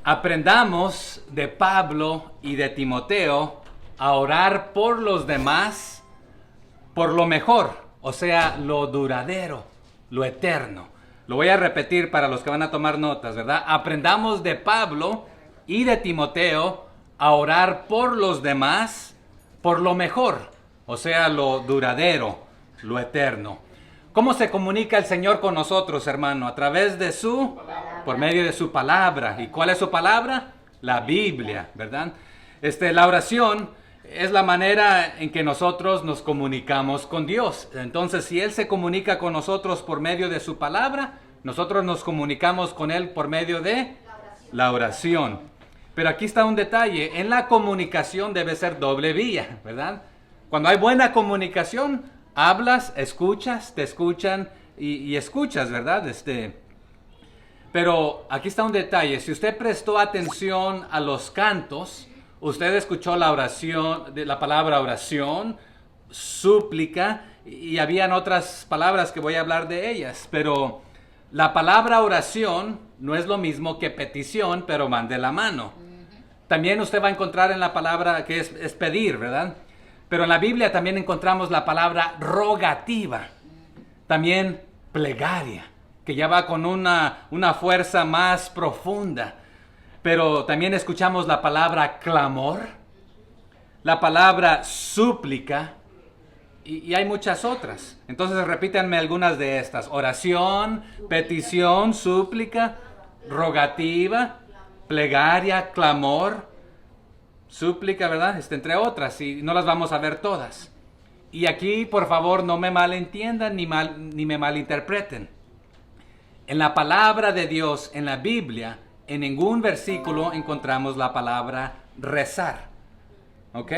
Aprendamos de Pablo y de Timoteo a orar por los demás, por lo mejor, o sea, lo duradero, lo eterno. Lo voy a repetir para los que van a tomar notas, ¿verdad? Aprendamos de Pablo y de Timoteo a orar por los demás, por lo mejor, o sea, lo duradero, lo eterno. ¿Cómo se comunica el Señor con nosotros, hermano? A través de por medio de su palabra. ¿Y cuál es su palabra? La Biblia, ¿verdad? La oración es la manera en que nosotros nos comunicamos con Dios. Entonces, si Él se comunica con nosotros por medio de su palabra, nosotros nos comunicamos con Él por medio de la oración. Pero aquí está un detalle. En la comunicación debe ser doble vía, ¿verdad? Cuando hay buena comunicación, hablas, escuchas, te escuchan y escuchas, ¿verdad? Pero aquí está un detalle. Si usted prestó atención a los cantos, usted escuchó la oración, la palabra oración, súplica, y habían otras palabras que voy a hablar de ellas. Pero la palabra oración no es lo mismo que petición, pero van de la mano. También usted va a encontrar en la palabra que es pedir, ¿verdad? Pero en la Biblia también encontramos la palabra rogativa, también plegaria, que ya va con una fuerza más profunda. Pero también escuchamos la palabra clamor, la palabra súplica, y hay muchas otras. Entonces repítanme algunas de estas: oración, petición, súplica, rogativa, plegaria, clamor, súplica, ¿verdad? Entre otras, y no las vamos a ver todas. Y aquí, por favor, no me malentiendan ni me malinterpreten. En la palabra de Dios, en la Biblia, en ningún versículo encontramos la palabra rezar. ¿Ok?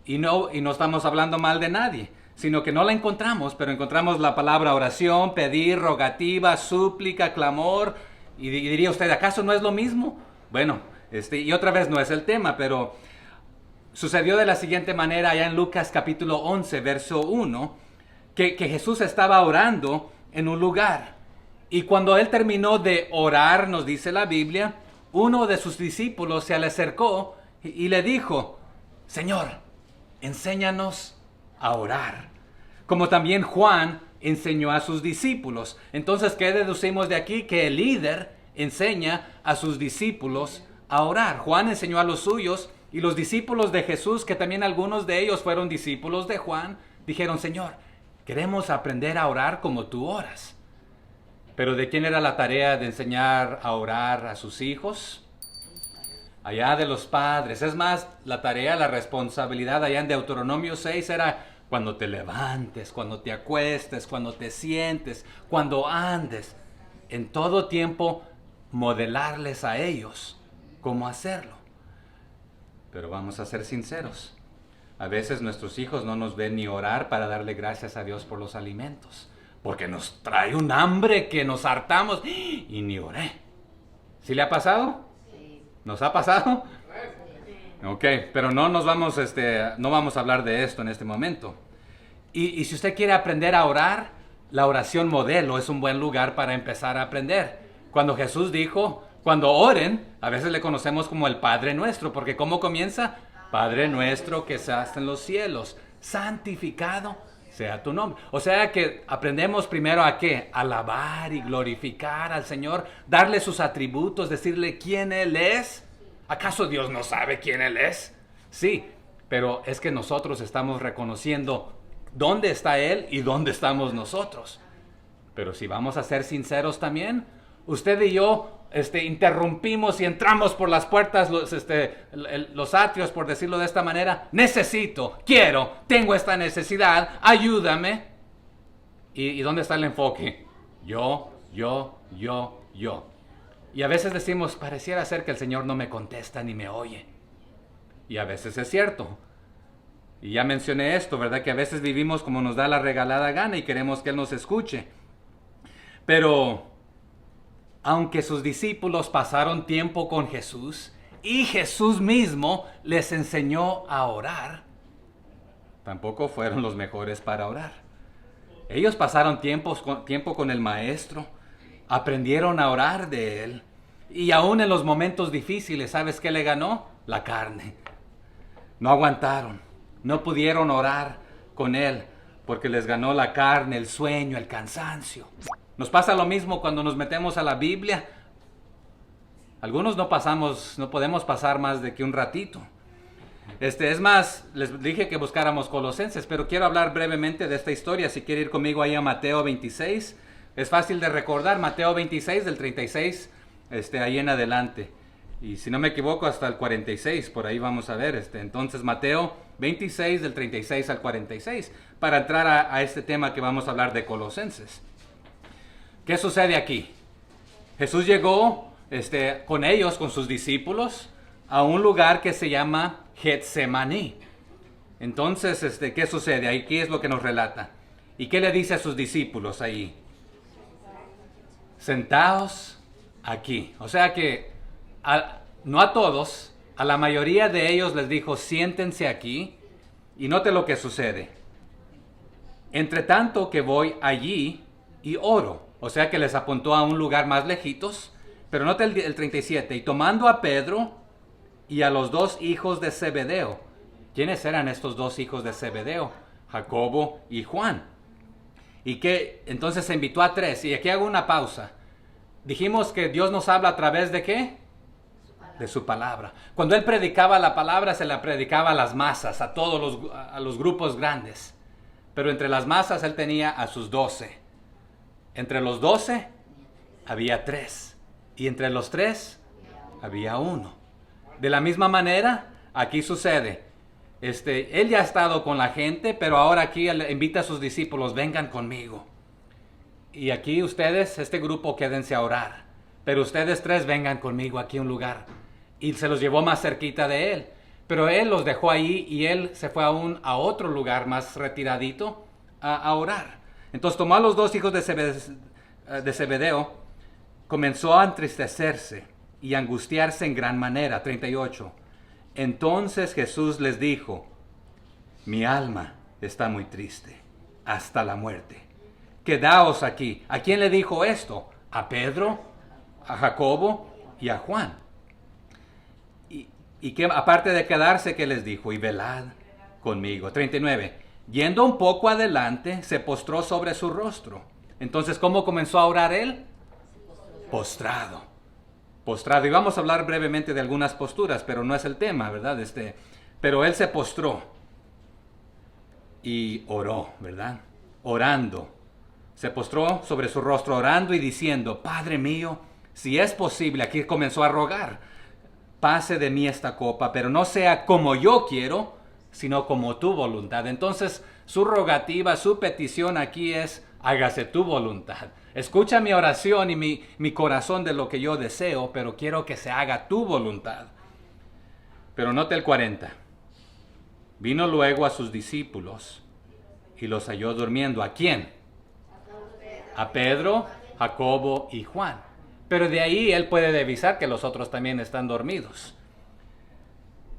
Y no estamos hablando mal de nadie, sino que no la encontramos, pero encontramos la palabra oración, pedir, rogativa, súplica, clamor. Y diría usted, ¿acaso no es lo mismo? Bueno, y otra vez no es el tema, pero sucedió de la siguiente manera allá en Lucas capítulo 11, verso 1, que Jesús estaba orando en un lugar. Y cuando él terminó de orar, nos dice la Biblia, uno de sus discípulos se le acercó y le dijo: Señor, enséñanos a orar, como también Juan enseñó a sus discípulos. Entonces, ¿qué deducimos de aquí? Que el líder enseña a sus discípulos a orar. Juan enseñó a los suyos, y los discípulos de Jesús, que también algunos de ellos fueron discípulos de Juan, dijeron: Señor, queremos aprender a orar como tú oras. Pero ¿de quién era la tarea de enseñar a orar a sus hijos? Allá de los padres. Es más, la tarea, la responsabilidad allá en Deuteronomio 6 era cuando te levantes, cuando te acuestes, cuando te sientes, cuando andes. En todo tiempo modelarles a ellos cómo hacerlo. Pero vamos a ser sinceros. A veces nuestros hijos no nos ven ni orar para darle gracias a Dios por los alimentos, porque nos trae un hambre que nos hartamos y ni oré. ¿Sí le ha pasado? Sí. ¿Nos ha pasado? Sí. Ok, pero no vamos a hablar de esto en este momento. Y si usted quiere aprender a orar, la oración modelo es un buen lugar para empezar a aprender. Cuando Jesús dijo, cuando oren, a veces le conocemos como el Padre Nuestro, porque ¿cómo comienza? Padre nuestro que estás en los cielos, santificado sea tu nombre. O sea que aprendemos primero a ¿qué? Alabar y glorificar al Señor, darle sus atributos, decirle quién Él es. ¿Acaso Dios no sabe quién Él es? Sí, pero es que nosotros estamos reconociendo dónde está Él y dónde estamos nosotros. Pero si vamos a ser sinceros también, usted y yo interrumpimos y entramos por las puertas, los atrios, por decirlo de esta manera. Necesito, quiero, tengo esta necesidad, ayúdame. ¿Y dónde está el enfoque? Yo. Y a veces decimos, pareciera ser que el Señor no me contesta ni me oye. Y a veces es cierto. Y ya mencioné esto, ¿verdad? Que a veces vivimos como nos da la regalada gana y queremos que Él nos escuche. Pero aunque sus discípulos pasaron tiempo con Jesús y Jesús mismo les enseñó a orar, tampoco fueron los mejores para orar. Ellos pasaron tiempo con el Maestro, aprendieron a orar de Él Y aún en los momentos difíciles, ¿sabes qué le ganó? La carne. No aguantaron, no pudieron orar con Él porque les ganó la carne, el sueño, el cansancio. Nos pasa lo mismo cuando nos metemos a la Biblia. Algunos no podemos pasar más de que un ratito. Es más, les dije que buscáramos Colosenses, pero quiero hablar brevemente de esta historia. Si quiere ir conmigo ahí a Mateo 26, es fácil de recordar, Mateo 26 del 36, ahí en adelante. Y si no me equivoco, hasta el 46, por ahí vamos a ver. Entonces, Mateo 26 del 36 al 46, para entrar a este tema que vamos a hablar de Colosenses. ¿Qué sucede aquí? Jesús llegó con ellos, con sus discípulos, a un lugar que se llama Getsemaní. Entonces, ¿qué sucede ahí? ¿Qué es lo que nos relata? ¿Y qué le dice a sus discípulos ahí? Sentaos aquí. O sea que, no a todos, a la mayoría de ellos les dijo, siéntense aquí, y note lo que sucede. Entre tanto que voy allí y oro. O sea que les apuntó a un lugar más lejitos. Pero note el 37. Y tomando a Pedro y a los dos hijos de Zebedeo. ¿Quiénes eran estos dos hijos de Zebedeo? Jacobo y Juan. Y que entonces se invitó a tres. Y aquí hago una pausa. Dijimos que Dios nos habla a través de ¿qué? De su palabra. Cuando Él predicaba la palabra, se la predicaba a las masas, a todos los grupos grandes. Pero entre las masas Él tenía a sus 12. Entre los 12 había 3. Y entre los 3 había 1. De la misma manera, aquí sucede. Él ya ha estado con la gente, pero ahora aquí Él invita a sus discípulos, vengan conmigo. Y aquí ustedes, este grupo, quédense a orar. Pero ustedes 3 vengan conmigo aquí a un lugar. Y se los llevó más cerquita de Él. Pero Él los dejó ahí y Él se fue a otro lugar más retiradito a orar. Entonces tomó a los dos hijos de Zebedeo, comenzó a entristecerse y angustiarse en gran manera. 38. Entonces Jesús les dijo, mi alma está muy triste hasta la muerte. Quedaos aquí. ¿A quién le dijo esto? A Pedro, a Jacobo y a Juan. Y que aparte de quedarse, ¿qué les dijo? Y velad conmigo. 39. Yendo un poco adelante, se postró sobre su rostro. Entonces, ¿cómo comenzó a orar él? Postrado. Postrado. Y vamos a hablar brevemente de algunas posturas, pero no es el tema, ¿verdad? Pero él se postró y oró, ¿verdad? Orando. Se postró sobre su rostro orando y diciendo, Padre mío, si es posible, aquí comenzó a rogar, pase de mí esta copa, pero no sea como yo quiero, sino como tu voluntad. Entonces, su rogativa, su petición aquí es, hágase tu voluntad. Escucha mi oración y mi corazón de lo que yo deseo, pero quiero que se haga tu voluntad. Pero note el 40. Vino luego a sus discípulos y los halló durmiendo. ¿A quién? A Pedro, Jacobo y Juan. Pero de ahí él puede divisar que los otros también están dormidos.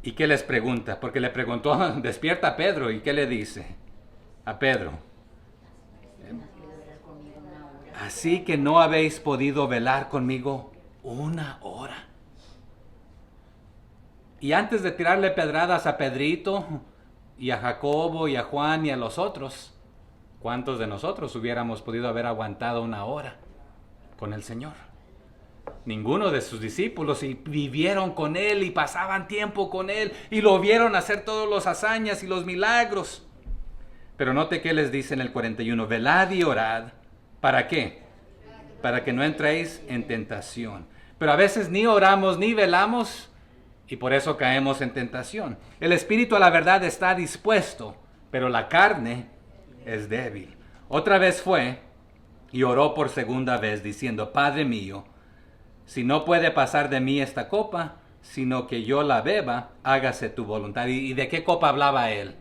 ¿Y qué les pregunta? Porque le preguntó, despierta a Pedro. ¿Y qué le dice a Pedro? Así que no habéis podido velar conmigo 1 hora. Y antes de tirarle pedradas a Pedrito y a Jacobo y a Juan y a los otros, ¿cuántos de nosotros hubiéramos podido haber aguantado 1 hora con el Señor? Ninguno de sus discípulos, y vivieron con Él y pasaban tiempo con Él y lo vieron hacer todas las hazañas y los milagros. Pero note que les dice en el 41, velad y orad. ¿Para qué? Para que no entréis en tentación. Pero a veces ni oramos ni velamos y por eso caemos en tentación. El espíritu a la verdad está dispuesto, pero la carne es débil. Otra vez fue y oró por segunda vez diciendo, Padre mío, si no puede pasar de mí esta copa, sino que yo la beba, hágase tu voluntad. ¿Y de qué copa hablaba él?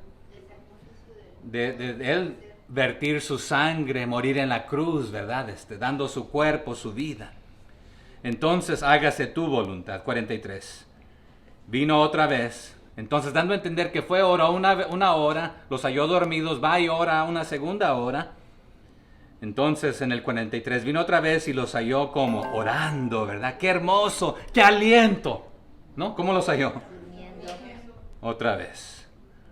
De él vertir su sangre, morir en la cruz, ¿verdad? Dando su cuerpo, su vida. Entonces, hágase tu voluntad. 43. Vino otra vez. Entonces, dando a entender que fue hora, una hora, los halló dormidos, va y ora una segunda hora. Entonces en el 43 vino otra vez y los halló como orando, ¿verdad? ¡Qué hermoso! ¡Qué aliento! ¿No? ¿Cómo los halló? Otra vez.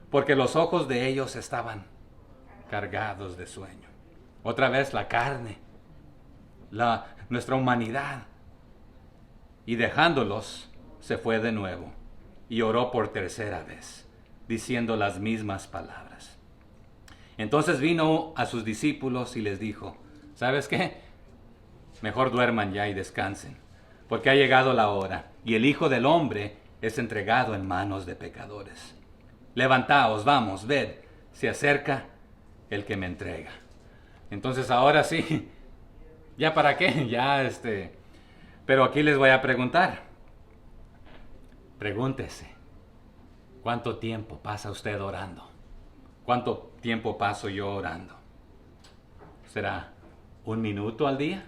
Porque los ojos de ellos estaban cargados de sueño. Otra vez la carne, nuestra humanidad. Y dejándolos, se fue de nuevo y oró por tercera vez, diciendo las mismas palabras. Entonces vino a sus discípulos y les dijo, ¿sabes qué? Mejor duerman ya y descansen, porque ha llegado la hora y el Hijo del Hombre es entregado en manos de pecadores. Levantaos, vamos, ved, se acerca el que me entrega. Entonces ahora sí, ¿ya para qué? Pero aquí les voy a preguntar. Pregúntese, ¿cuánto tiempo pasa usted orando? ¿Cuánto tiempo paso yo orando? ¿Será 1 minuto al día?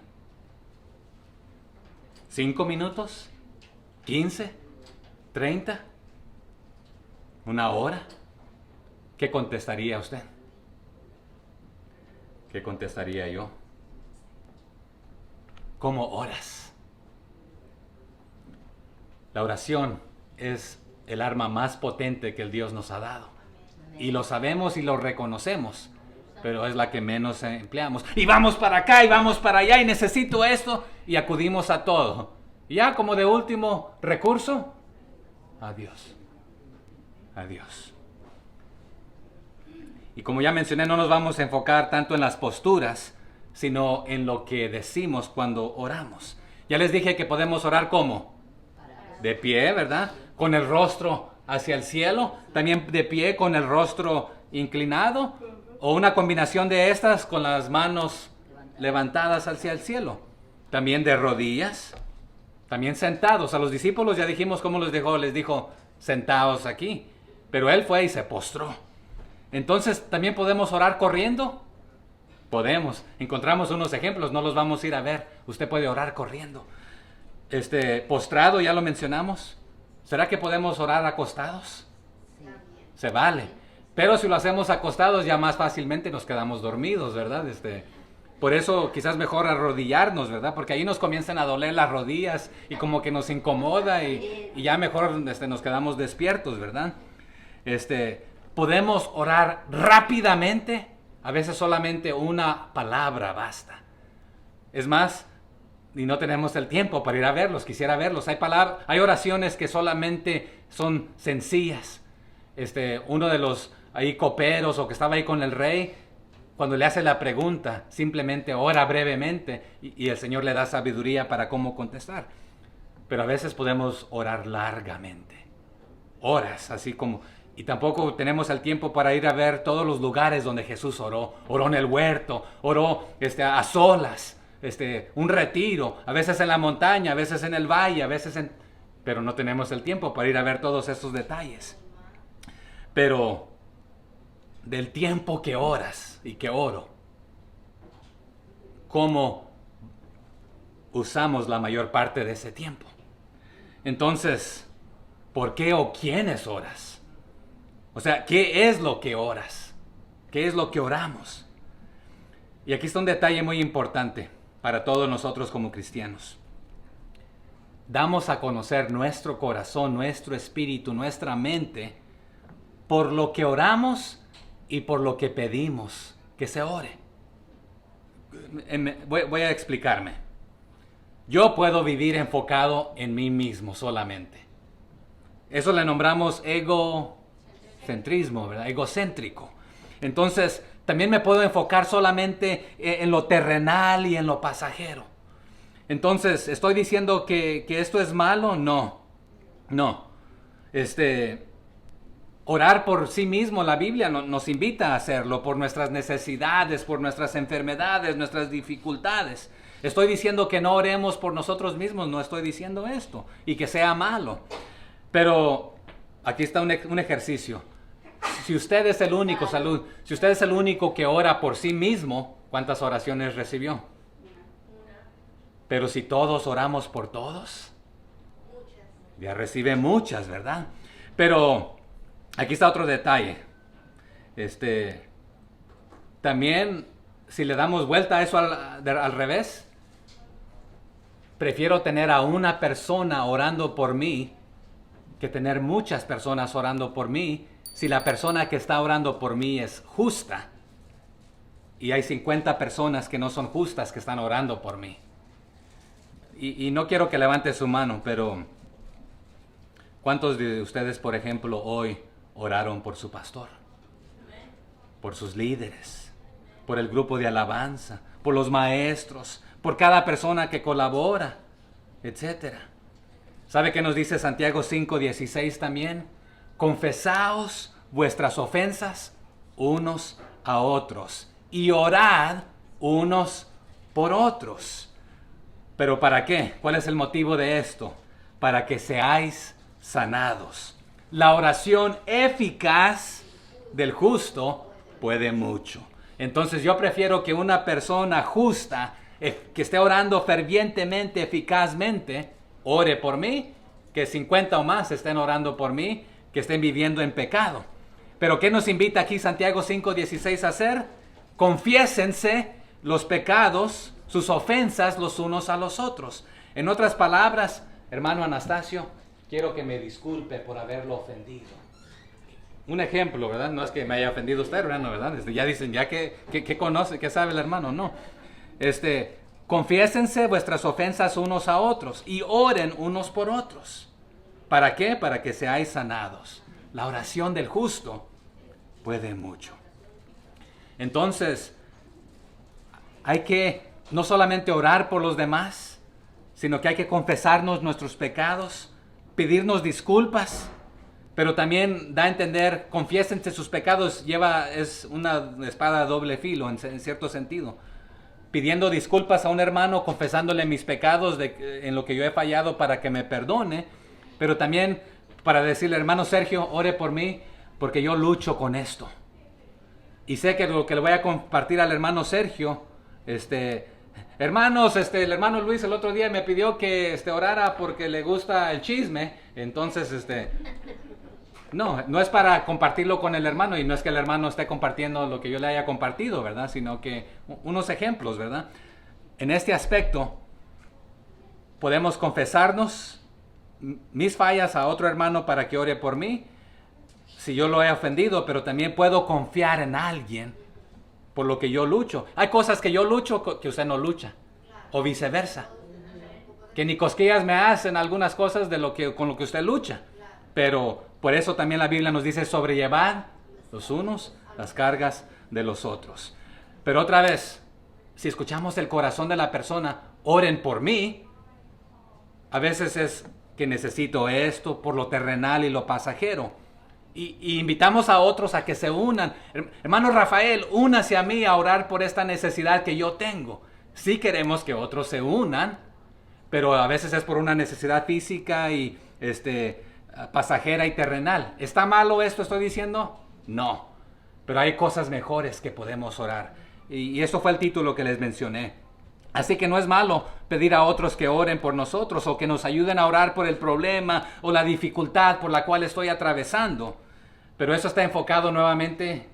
¿5 minutos? ¿15? ¿30? ¿1 hora? ¿Qué contestaría usted? ¿Qué contestaría yo? ¿Cómo oras? La oración es el arma más potente que el Dios nos ha dado. Y lo sabemos y lo reconocemos, pero es la que menos empleamos. Y vamos para acá y vamos para allá y necesito esto y acudimos a todo. Y ya como de último recurso, adiós. Adiós. Y como ya mencioné, no nos vamos a enfocar tanto en las posturas, sino en lo que decimos cuando oramos. Ya les dije que podemos orar ¿cómo? De pie, ¿verdad? Con el rostro hacia el cielo, también de pie con el rostro inclinado, o una combinación de estas con las manos levantadas hacia el cielo. También de rodillas, también sentados. A los discípulos ya dijimos cómo les dijo sentados aquí, pero él fue y se postró. Entonces, ¿también podemos orar corriendo? Podemos. Encontramos unos ejemplos, no los vamos a ir a ver. Usted puede orar corriendo. Postrado, ya lo mencionamos. ¿Será que podemos orar acostados? Sí. Se vale. Pero si lo hacemos acostados, ya más fácilmente nos quedamos dormidos, ¿verdad? Por eso quizás mejor arrodillarnos, ¿verdad? Porque ahí nos comienzan a doler las rodillas y como que nos incomoda y ya mejor nos quedamos despiertos, ¿verdad? Podemos orar rápidamente. A veces solamente una palabra basta. Es más, y no tenemos el tiempo para ir a verlos, quisiera verlos. Hay oraciones que solamente son sencillas. Uno de los ahí coperos o que estaba ahí con el rey, cuando le hace la pregunta, simplemente ora brevemente y el Señor le da sabiduría para cómo contestar. Pero a veces podemos orar largamente. Horas, así como... Y tampoco tenemos el tiempo para ir a ver todos los lugares donde Jesús oró. Oró en el huerto, oró a solas. Un retiro, a veces en la montaña, a veces en el valle, a veces pero no tenemos el tiempo para ir a ver todos esos detalles. Pero del tiempo que oras y que oro, ¿cómo usamos la mayor parte de ese tiempo? Entonces, ¿por qué o quiénes oras? O sea, ¿qué es lo que oras? ¿Qué es lo que oramos? Y aquí está un detalle muy importante para todos nosotros como cristianos. Damos a conocer nuestro corazón, nuestro espíritu, nuestra mente por lo que oramos y por lo que pedimos que se ore. Voy a explicarme. Yo puedo vivir enfocado en mí mismo solamente. Eso le nombramos egocentrismo, ¿verdad? Egocéntrico. Entonces, también me puedo enfocar solamente en lo terrenal y en lo pasajero. Entonces, ¿estoy diciendo que esto es malo? No. Orar por sí mismo, la Biblia nos invita a hacerlo por nuestras necesidades, por nuestras enfermedades, nuestras dificultades. Estoy diciendo que no oremos por nosotros mismos, no estoy diciendo esto, y que sea malo. Pero aquí está un ejercicio. Si usted es el único, si usted es el único que ora por sí mismo, ¿cuántas oraciones recibió? Pero si todos oramos por todos, ya recibe muchas, ¿verdad? Pero aquí está otro detalle. También si le damos vuelta a eso al revés, prefiero tener a una persona orando por mí que tener muchas personas orando por mí, si la persona que está orando por mí es justa y hay 50 personas que no son justas que están orando por mí. Y no quiero que levante su mano, pero ¿cuántos de ustedes, por ejemplo, hoy oraron por su pastor? Por sus líderes, por el grupo de alabanza, por los maestros, por cada persona que colabora, etcétera. ¿Sabe qué nos dice Santiago 5:16 también? Confesaos vuestras ofensas unos a otros y orad unos por otros. ¿Pero para qué? ¿Cuál es el motivo de esto? Para que seáis sanados. La oración eficaz del justo puede mucho. Entonces yo prefiero que una persona justa, que esté orando fervientemente, eficazmente, ore por mí, que 50 o más estén orando por mí, que estén viviendo en pecado. Pero ¿qué nos invita aquí Santiago 5:16 a hacer? Confiésense los pecados, sus ofensas los unos a los otros. En otras palabras, hermano Anastasio, quiero que me disculpe por haberlo ofendido. Un ejemplo, ¿verdad? No es que me haya ofendido usted, hermano, ¿verdad? Ya dicen, ya que conoce, que sabe el hermano, no. Confiésense vuestras ofensas unos a otros y oren unos por otros. ¿Para qué? Para que seáis sanados. La oración del justo puede mucho. Entonces, hay que no solamente orar por los demás, sino que hay que confesarnos nuestros pecados, pedirnos disculpas, pero también da a entender, confiésense sus pecados, es una espada de doble filo en cierto sentido. Pidiendo disculpas a un hermano, confesándole mis pecados en lo que yo he fallado para que me perdone, pero también para decirle, hermano Sergio, ore por mí porque yo lucho con esto. Y sé que lo que le voy a compartir al hermano Sergio, hermanos, el hermano Luis el otro día me pidió que orara porque le gusta el chisme, entonces no es para compartirlo con el hermano y no es que el hermano esté compartiendo lo que yo le haya compartido, ¿verdad? Sino que unos ejemplos, ¿verdad? En este aspecto podemos confesarnos mis fallas a otro hermano para que ore por mí, si yo lo he ofendido, pero también puedo confiar en alguien por lo que yo lucho. Hay cosas que yo lucho que usted no lucha, o viceversa. Que ni cosquillas me hacen algunas cosas con lo que usted lucha. Pero por eso también la Biblia nos dice sobrellevad los unos las cargas de los otros. Pero otra vez, si escuchamos el corazón de la persona, oren por mí. A veces es que necesito esto por lo terrenal y lo pasajero. Y invitamos a otros a que se unan. Hermano Rafael, únase a mí a orar por esta necesidad que yo tengo. Sí queremos que otros se unan, pero a veces es por una necesidad física y pasajera y terrenal. ¿Está malo esto estoy diciendo? No, pero hay cosas mejores que podemos orar. Y eso fue el título que les mencioné. Así que no es malo pedir a otros que oren por nosotros o que nos ayuden a orar por el problema o la dificultad por la cual estoy atravesando. Pero eso está enfocado nuevamente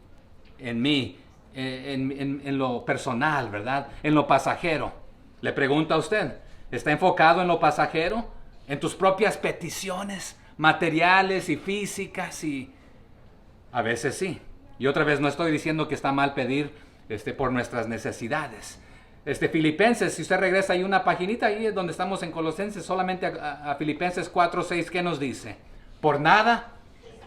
en mí, en lo personal, ¿verdad? En lo pasajero. Le pregunto a usted, ¿está enfocado en lo pasajero? ¿En tus propias peticiones materiales y físicas? Y a veces sí. Y otra vez no estoy diciendo que está mal pedir por nuestras necesidades. Filipenses, si usted regresa, hay una paginita ahí donde estamos en Colosenses, solamente a Filipenses 4:6, ¿qué nos dice? Por nada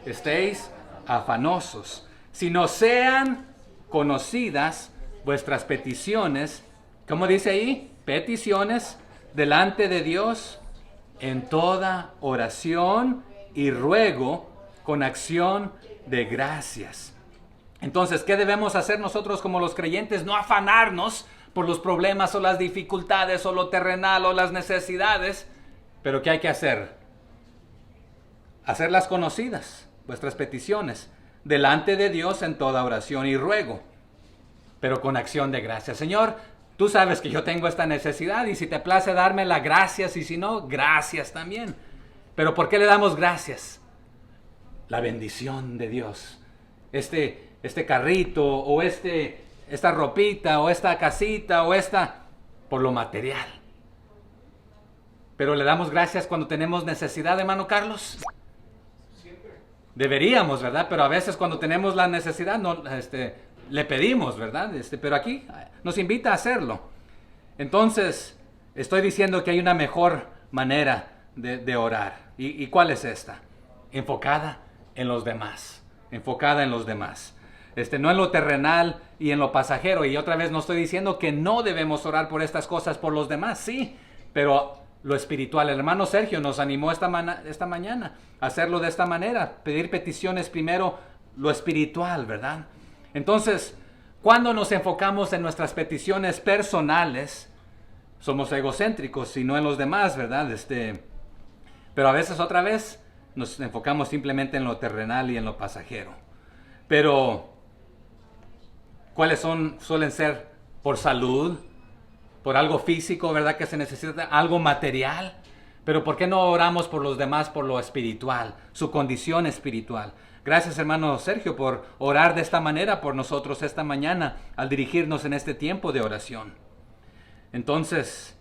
estéis afanosos, sino sean conocidas vuestras peticiones, ¿cómo dice ahí? Peticiones delante de Dios en toda oración y ruego con acción de gracias. Entonces, ¿qué debemos hacer nosotros como los creyentes? No afanarnos por los problemas o las dificultades o lo terrenal o las necesidades, pero ¿qué hay que hacer? Hacerlas conocidas, vuestras peticiones, delante de Dios en toda oración y ruego, pero con acción de gracias. Señor, tú sabes que yo tengo esta necesidad y si te place dármela, gracias, y si no, gracias también. Pero ¿por qué le damos gracias? La bendición de Dios. Este carrito o esta ropita o esta casita o por lo material. Pero le damos gracias cuando tenemos necesidad, hermano Carlos. Deberíamos, ¿verdad? Pero a veces cuando tenemos la necesidad no, le pedimos, ¿verdad? Pero aquí nos invita a hacerlo. Entonces, estoy diciendo que hay una mejor manera de orar. ¿Y cuál es esta? Enfocada en los demás. Enfocada en los demás. No en lo terrenal y en lo pasajero. Y otra vez no estoy diciendo que no debemos orar por estas cosas por los demás. Sí, pero lo espiritual. El hermano Sergio nos animó esta mañana a hacerlo de esta manera. Pedir peticiones primero, lo espiritual, ¿verdad? Entonces, cuando nos enfocamos en nuestras peticiones personales, somos egocéntricos y no en los demás, ¿verdad? Pero a veces otra vez nos enfocamos simplemente en lo terrenal y en lo pasajero. Pero, ¿cuáles suelen ser? Por salud, por algo físico, ¿verdad? Que se necesita, algo material. Pero ¿por qué no oramos por los demás, por lo espiritual, su condición espiritual? Gracias, hermano Sergio, por orar de esta manera por nosotros esta mañana al dirigirnos en este tiempo de oración. Entonces,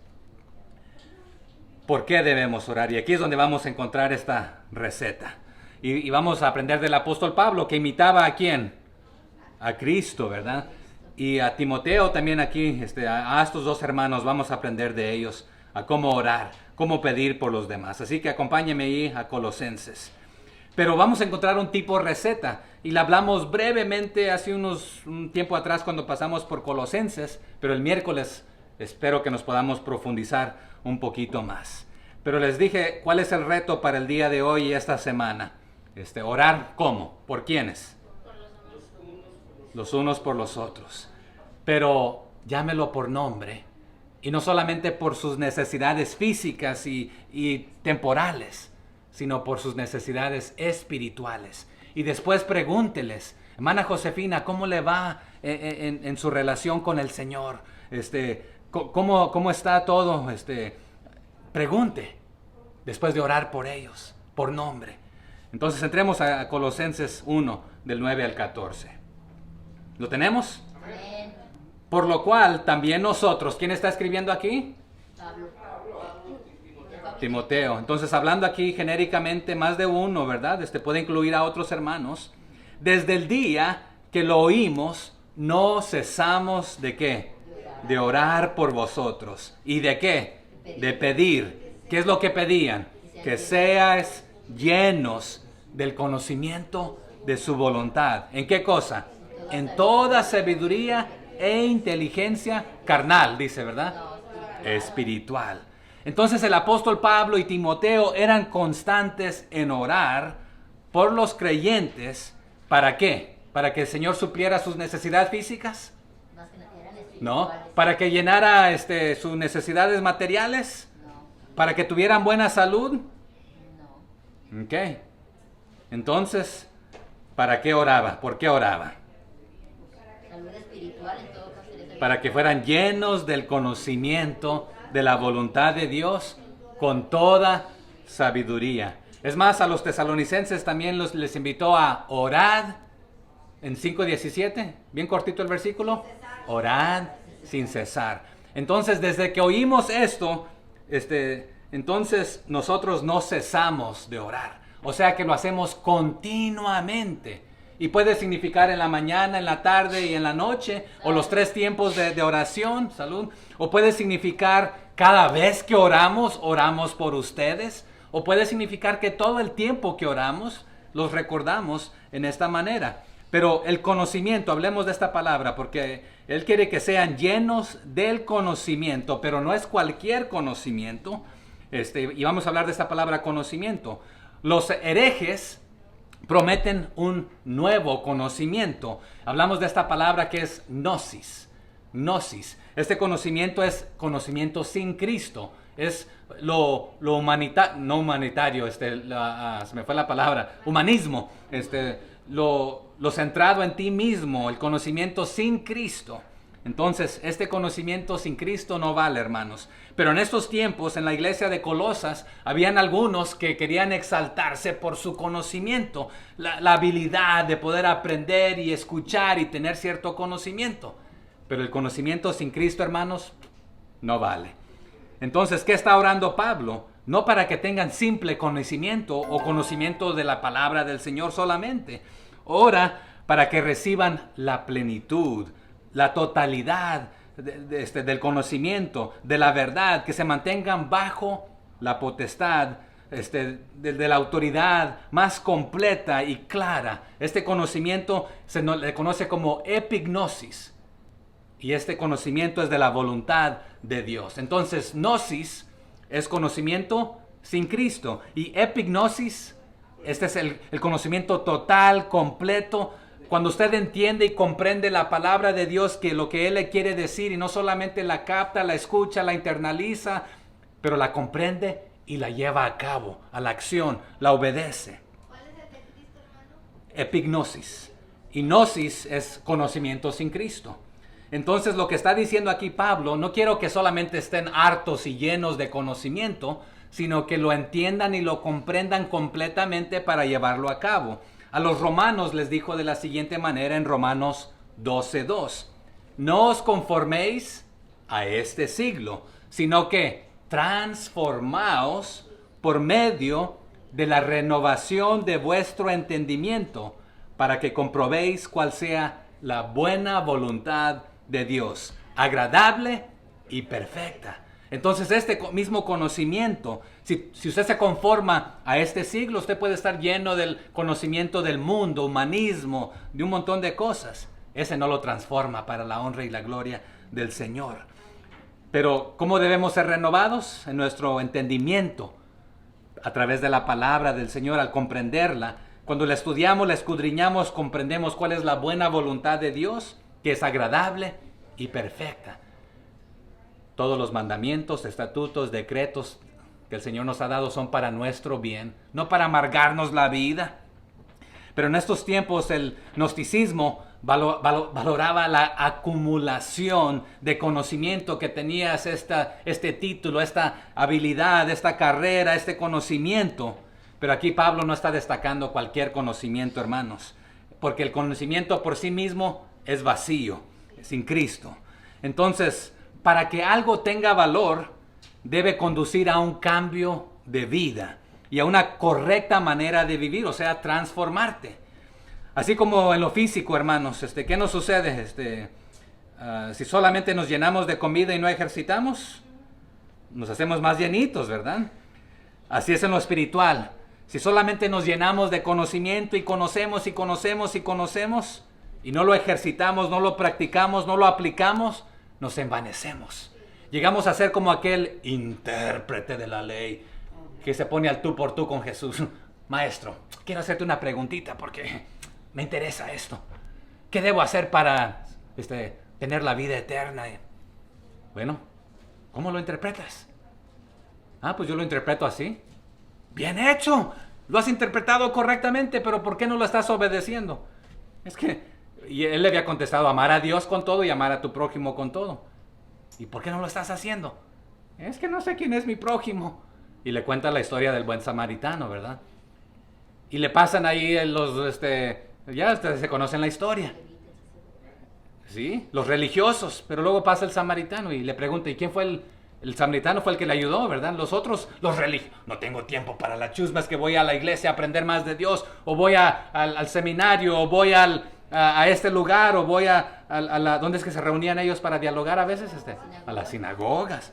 ¿por qué debemos orar? Y aquí es donde vamos a encontrar esta receta. Y vamos a aprender del apóstol Pablo, que imitaba ¿a quién? A Cristo, ¿verdad? Y a Timoteo también aquí, a estos dos hermanos, vamos a aprender de ellos, a cómo orar, cómo pedir por los demás. Así que acompáñeme ahí a Colosenses. Pero vamos a encontrar un tipo de receta. Y la hablamos brevemente hace un tiempo atrás cuando pasamos por Colosenses. Pero el miércoles espero que nos podamos profundizar un poquito más. Pero les dije cuál es el reto para el día de hoy y esta semana. Orar ¿cómo? ¿Por quiénes? Los unos por los otros. Pero llámelo por nombre. Y no solamente por sus necesidades físicas y temporales, sino por sus necesidades espirituales. Y después pregúnteles, hermana Josefina, ¿cómo le va en su relación con el Señor? ¿Cómo está todo? Pregunte, después de orar por ellos, por nombre. Entonces entremos a Colosenses 1, del 9 al 14. ¿Lo tenemos? Amén. Por lo cual, también nosotros, ¿quién está escribiendo aquí? Pablo. Timoteo. Entonces, hablando aquí genéricamente, más de uno, ¿verdad? Puede incluir a otros hermanos. Desde el día que lo oímos, no cesamos ¿de qué? De orar por vosotros. ¿Y de qué? De pedir. ¿Qué es lo que pedían? Que seáis llenos del conocimiento de su voluntad. ¿En qué cosa? En toda sabiduría e inteligencia carnal, dice, ¿verdad? Espiritual. Entonces el apóstol Pablo y Timoteo eran constantes en orar por los creyentes. ¿Para qué? ¿Para que el Señor supliera sus necesidades físicas? ¿No? ¿Para que llenara sus necesidades materiales? ¿Para que tuvieran buena salud? Ok. Entonces, ¿para qué oraba? ¿Por qué oraba? Para que fueran llenos del conocimiento de la voluntad de Dios con toda sabiduría. Es más, a los tesalonicenses también les invitó a orar en 5:17, bien cortito el versículo, orad sin cesar. Entonces, desde que oímos esto, entonces nosotros no cesamos de orar. O sea que lo hacemos continuamente. Y puede significar en la mañana, en la tarde y en la noche, o los 3 tiempos de oración, salud. O puede significar cada vez que oramos por ustedes. O puede significar que todo el tiempo que oramos, los recordamos en esta manera. Pero el conocimiento, hablemos de esta palabra, porque Él quiere que sean llenos del conocimiento, pero no es cualquier conocimiento. Y vamos a hablar de esta palabra conocimiento. Los herejes prometen un nuevo conocimiento. Hablamos de esta palabra que es gnosis. Gnosis. Este conocimiento es conocimiento sin Cristo. Es lo humanitario, no humanitario, se me fue la palabra, humanismo. Lo centrado en ti mismo, el conocimiento sin Cristo. Entonces, este conocimiento sin Cristo no vale, hermanos. Pero en estos tiempos, en la iglesia de Colosas, habían algunos que querían exaltarse por su conocimiento, la habilidad de poder aprender y escuchar y tener cierto conocimiento. Pero el conocimiento sin Cristo, hermanos, no vale. Entonces, ¿qué está orando Pablo? No para que tengan simple conocimiento o conocimiento de la palabra del Señor solamente. Ora para que reciban la plenitud, la totalidad del conocimiento, de la verdad, que se mantengan bajo la potestad de la autoridad más completa y clara. Este conocimiento le conoce como epignosis. Y este conocimiento es de la voluntad de Dios. Entonces, gnosis es conocimiento sin Cristo. Y epignosis, este es el conocimiento total, completo. Cuando usted entiende y comprende la palabra de Dios, que lo que Él le quiere decir, y no solamente la capta, la escucha, la internaliza, pero la comprende y la lleva a cabo, a la acción, la obedece. ¿Cuál es el de Cristo, hermano? Epignosis. Y gnosis es conocimiento sin Cristo. Entonces, lo que está diciendo aquí Pablo, no quiero que solamente estén hartos y llenos de conocimiento, sino que lo entiendan y lo comprendan completamente para llevarlo a cabo. A los romanos les dijo de la siguiente manera en Romanos 12:2: no os conforméis a este siglo, sino que transformaos por medio de la renovación de vuestro entendimiento, para que comprobéis cuál sea la buena voluntad de Dios, agradable y perfecta. Entonces, este mismo conocimiento, si usted se conforma a este siglo, usted puede estar lleno del conocimiento del mundo, humanismo, de un montón de cosas. Ese no lo transforma para la honra y la gloria del Señor. Pero, ¿cómo debemos ser renovados? En nuestro entendimiento, a través de la palabra del Señor, al comprenderla. Cuando la estudiamos, la escudriñamos, comprendemos cuál es la buena voluntad de Dios, que es agradable y perfecta. Todos los mandamientos, estatutos, decretos que el Señor nos ha dado son para nuestro bien, no para amargarnos la vida. Pero en estos tiempos el gnosticismo valoraba la acumulación de conocimiento, que tenías este título, esta habilidad, esta carrera, este conocimiento. Pero aquí Pablo no está destacando cualquier conocimiento, hermanos, porque el conocimiento por sí mismo es vacío, sin Cristo. Entonces, para que algo tenga valor, debe conducir a un cambio de vida y a una correcta manera de vivir, o sea, transformarte. Así como en lo físico, hermanos, ¿qué nos sucede? Si solamente nos llenamos de comida y no ejercitamos, nos hacemos más llenitos, ¿verdad? Así es en lo espiritual. Si solamente nos llenamos de conocimiento y conocemos y conocemos y conocemos, y no lo ejercitamos, no lo practicamos, no lo aplicamos, nos envanecemos. Llegamos a ser como aquel intérprete de la ley que se pone al tú por tú con Jesús. Maestro, quiero hacerte una preguntita porque me interesa esto. ¿Qué debo hacer para tener la vida eterna? Bueno, ¿cómo lo interpretas? Pues yo lo interpreto así. Bien hecho, lo has interpretado correctamente, pero ¿por qué no lo estás obedeciendo? Y él le había contestado: amar a Dios con todo y amar a tu prójimo con todo. ¿Y por qué no lo estás haciendo? Es que no sé quién es mi prójimo. Y le cuenta la historia del buen samaritano, ¿verdad? Y le pasan ahí ya ustedes se conocen la historia. Sí, los religiosos, pero luego pasa el samaritano y le pregunta: ¿y quién fue el samaritano? Fue el que le ayudó, ¿verdad? Los otros, los religiosos: no tengo tiempo para la chusma, es que voy a la iglesia a aprender más de Dios, o voy al seminario, o voy a este lugar, o voy ¿dónde es que se reunían ellos para dialogar a veces? A las sinagogas.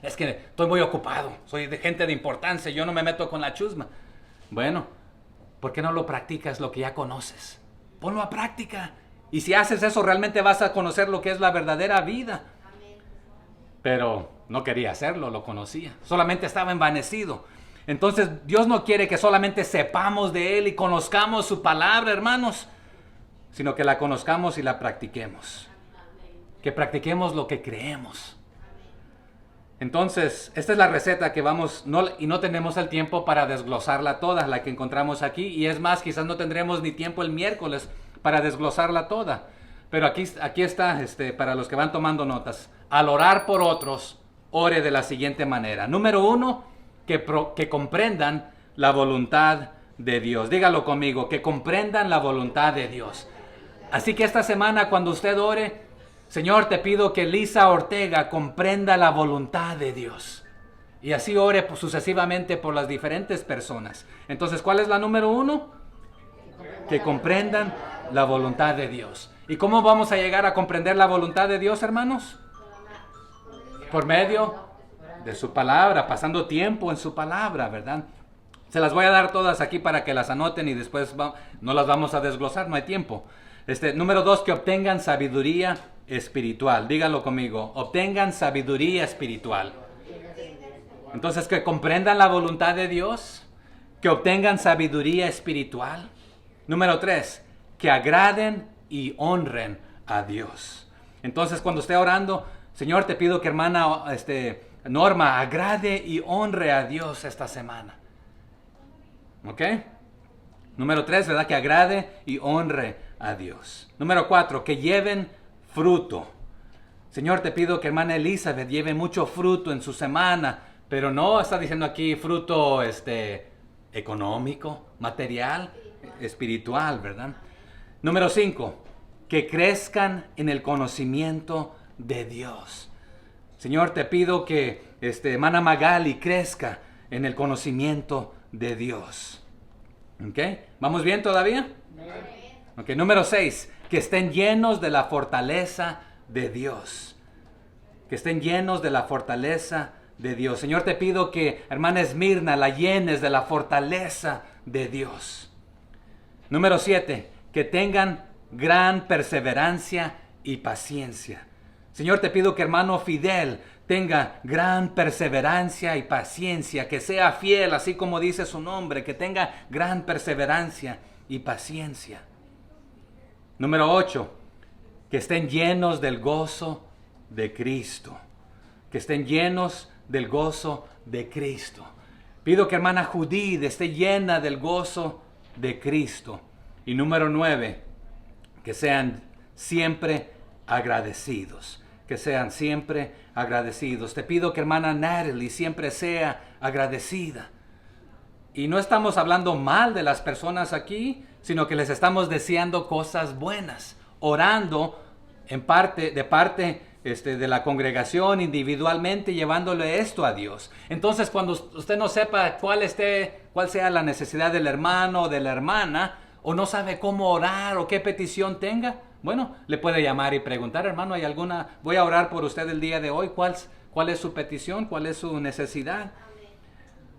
Es que estoy muy ocupado, soy de gente de importancia, yo no me meto con la chusma. Bueno, ¿por qué no lo practicas lo que ya conoces? Ponlo a práctica. Y si haces eso, realmente vas a conocer lo que es la verdadera vida. Pero no quería hacerlo, lo conocía. Solamente estaba envanecido. Entonces, Dios no quiere que solamente sepamos de Él y conozcamos su palabra, hermanos, sino que la conozcamos y la practiquemos. Que practiquemos lo que creemos. Entonces, esta es la receta que y no tenemos el tiempo para desglosarla toda, la que encontramos aquí. Y es más, quizás no tendremos ni tiempo el miércoles para desglosarla toda. Pero aquí está, para los que van tomando notas. Al orar por otros, ore de la siguiente manera. Número 1, que comprendan la voluntad de Dios. Dígalo conmigo, que comprendan la voluntad de Dios. Así que esta semana, cuando usted ore, Señor, te pido que Lisa Ortega comprenda la voluntad de Dios. Y así ore sucesivamente por las diferentes personas. Entonces, ¿cuál es la número 1? Que comprendan la voluntad de Dios. ¿Y cómo vamos a llegar a comprender la voluntad de Dios, hermanos? Por medio de su palabra, pasando tiempo en su palabra, ¿verdad? Se las voy a dar todas aquí para que las anoten y después no las vamos a desglosar, no hay tiempo. Número 2, que obtengan sabiduría espiritual. Díganlo conmigo, obtengan sabiduría espiritual. Entonces, que comprendan la voluntad de Dios, que obtengan sabiduría espiritual. Número 3, que agraden y honren a Dios. Entonces, cuando esté orando, Señor, te pido que hermana Norma agrade y honre a Dios esta semana. ¿Ok? Número 3, ¿verdad? Que agrade y honre a Dios. Número 4, que lleven fruto. Señor, te pido que hermana Elizabeth lleve mucho fruto en su semana, pero no está diciendo aquí fruto económico, material, espiritual, ¿verdad? Número 5, que crezcan en el conocimiento de Dios. Señor, te pido que hermana Magali crezca en el conocimiento de Dios. ¿Ok? ¿Vamos bien todavía? Ok, número 6, que estén llenos de la fortaleza de Dios. Que estén llenos de la fortaleza de Dios. Señor, te pido que hermana Esmirna la llenes de la fortaleza de Dios. Número 7, que tengan gran perseverancia y paciencia. Señor, te pido que hermano Fidel tenga gran perseverancia y paciencia, que sea fiel, así como dice su nombre, que tenga gran perseverancia y paciencia. Número 8, que estén llenos del gozo de Cristo. Que estén llenos del gozo de Cristo. Pido que hermana Judith esté llena del gozo de Cristo. Y número 9, que sean siempre agradecidos. Que sean siempre agradecidos. Te pido que hermana Natalie siempre sea agradecida. Y no estamos hablando mal de las personas aquí, sino que les estamos deseando cosas buenas, orando de parte de la congregación individualmente, llevándole esto a Dios. Entonces, cuando usted no sepa cuál sea la necesidad del hermano o de la hermana, o no sabe cómo orar o qué petición tenga, bueno, le puede llamar y preguntar, hermano, ¿hay alguna? Voy a orar por usted el día de hoy. ¿Cuál es su petición? ¿Cuál es su necesidad?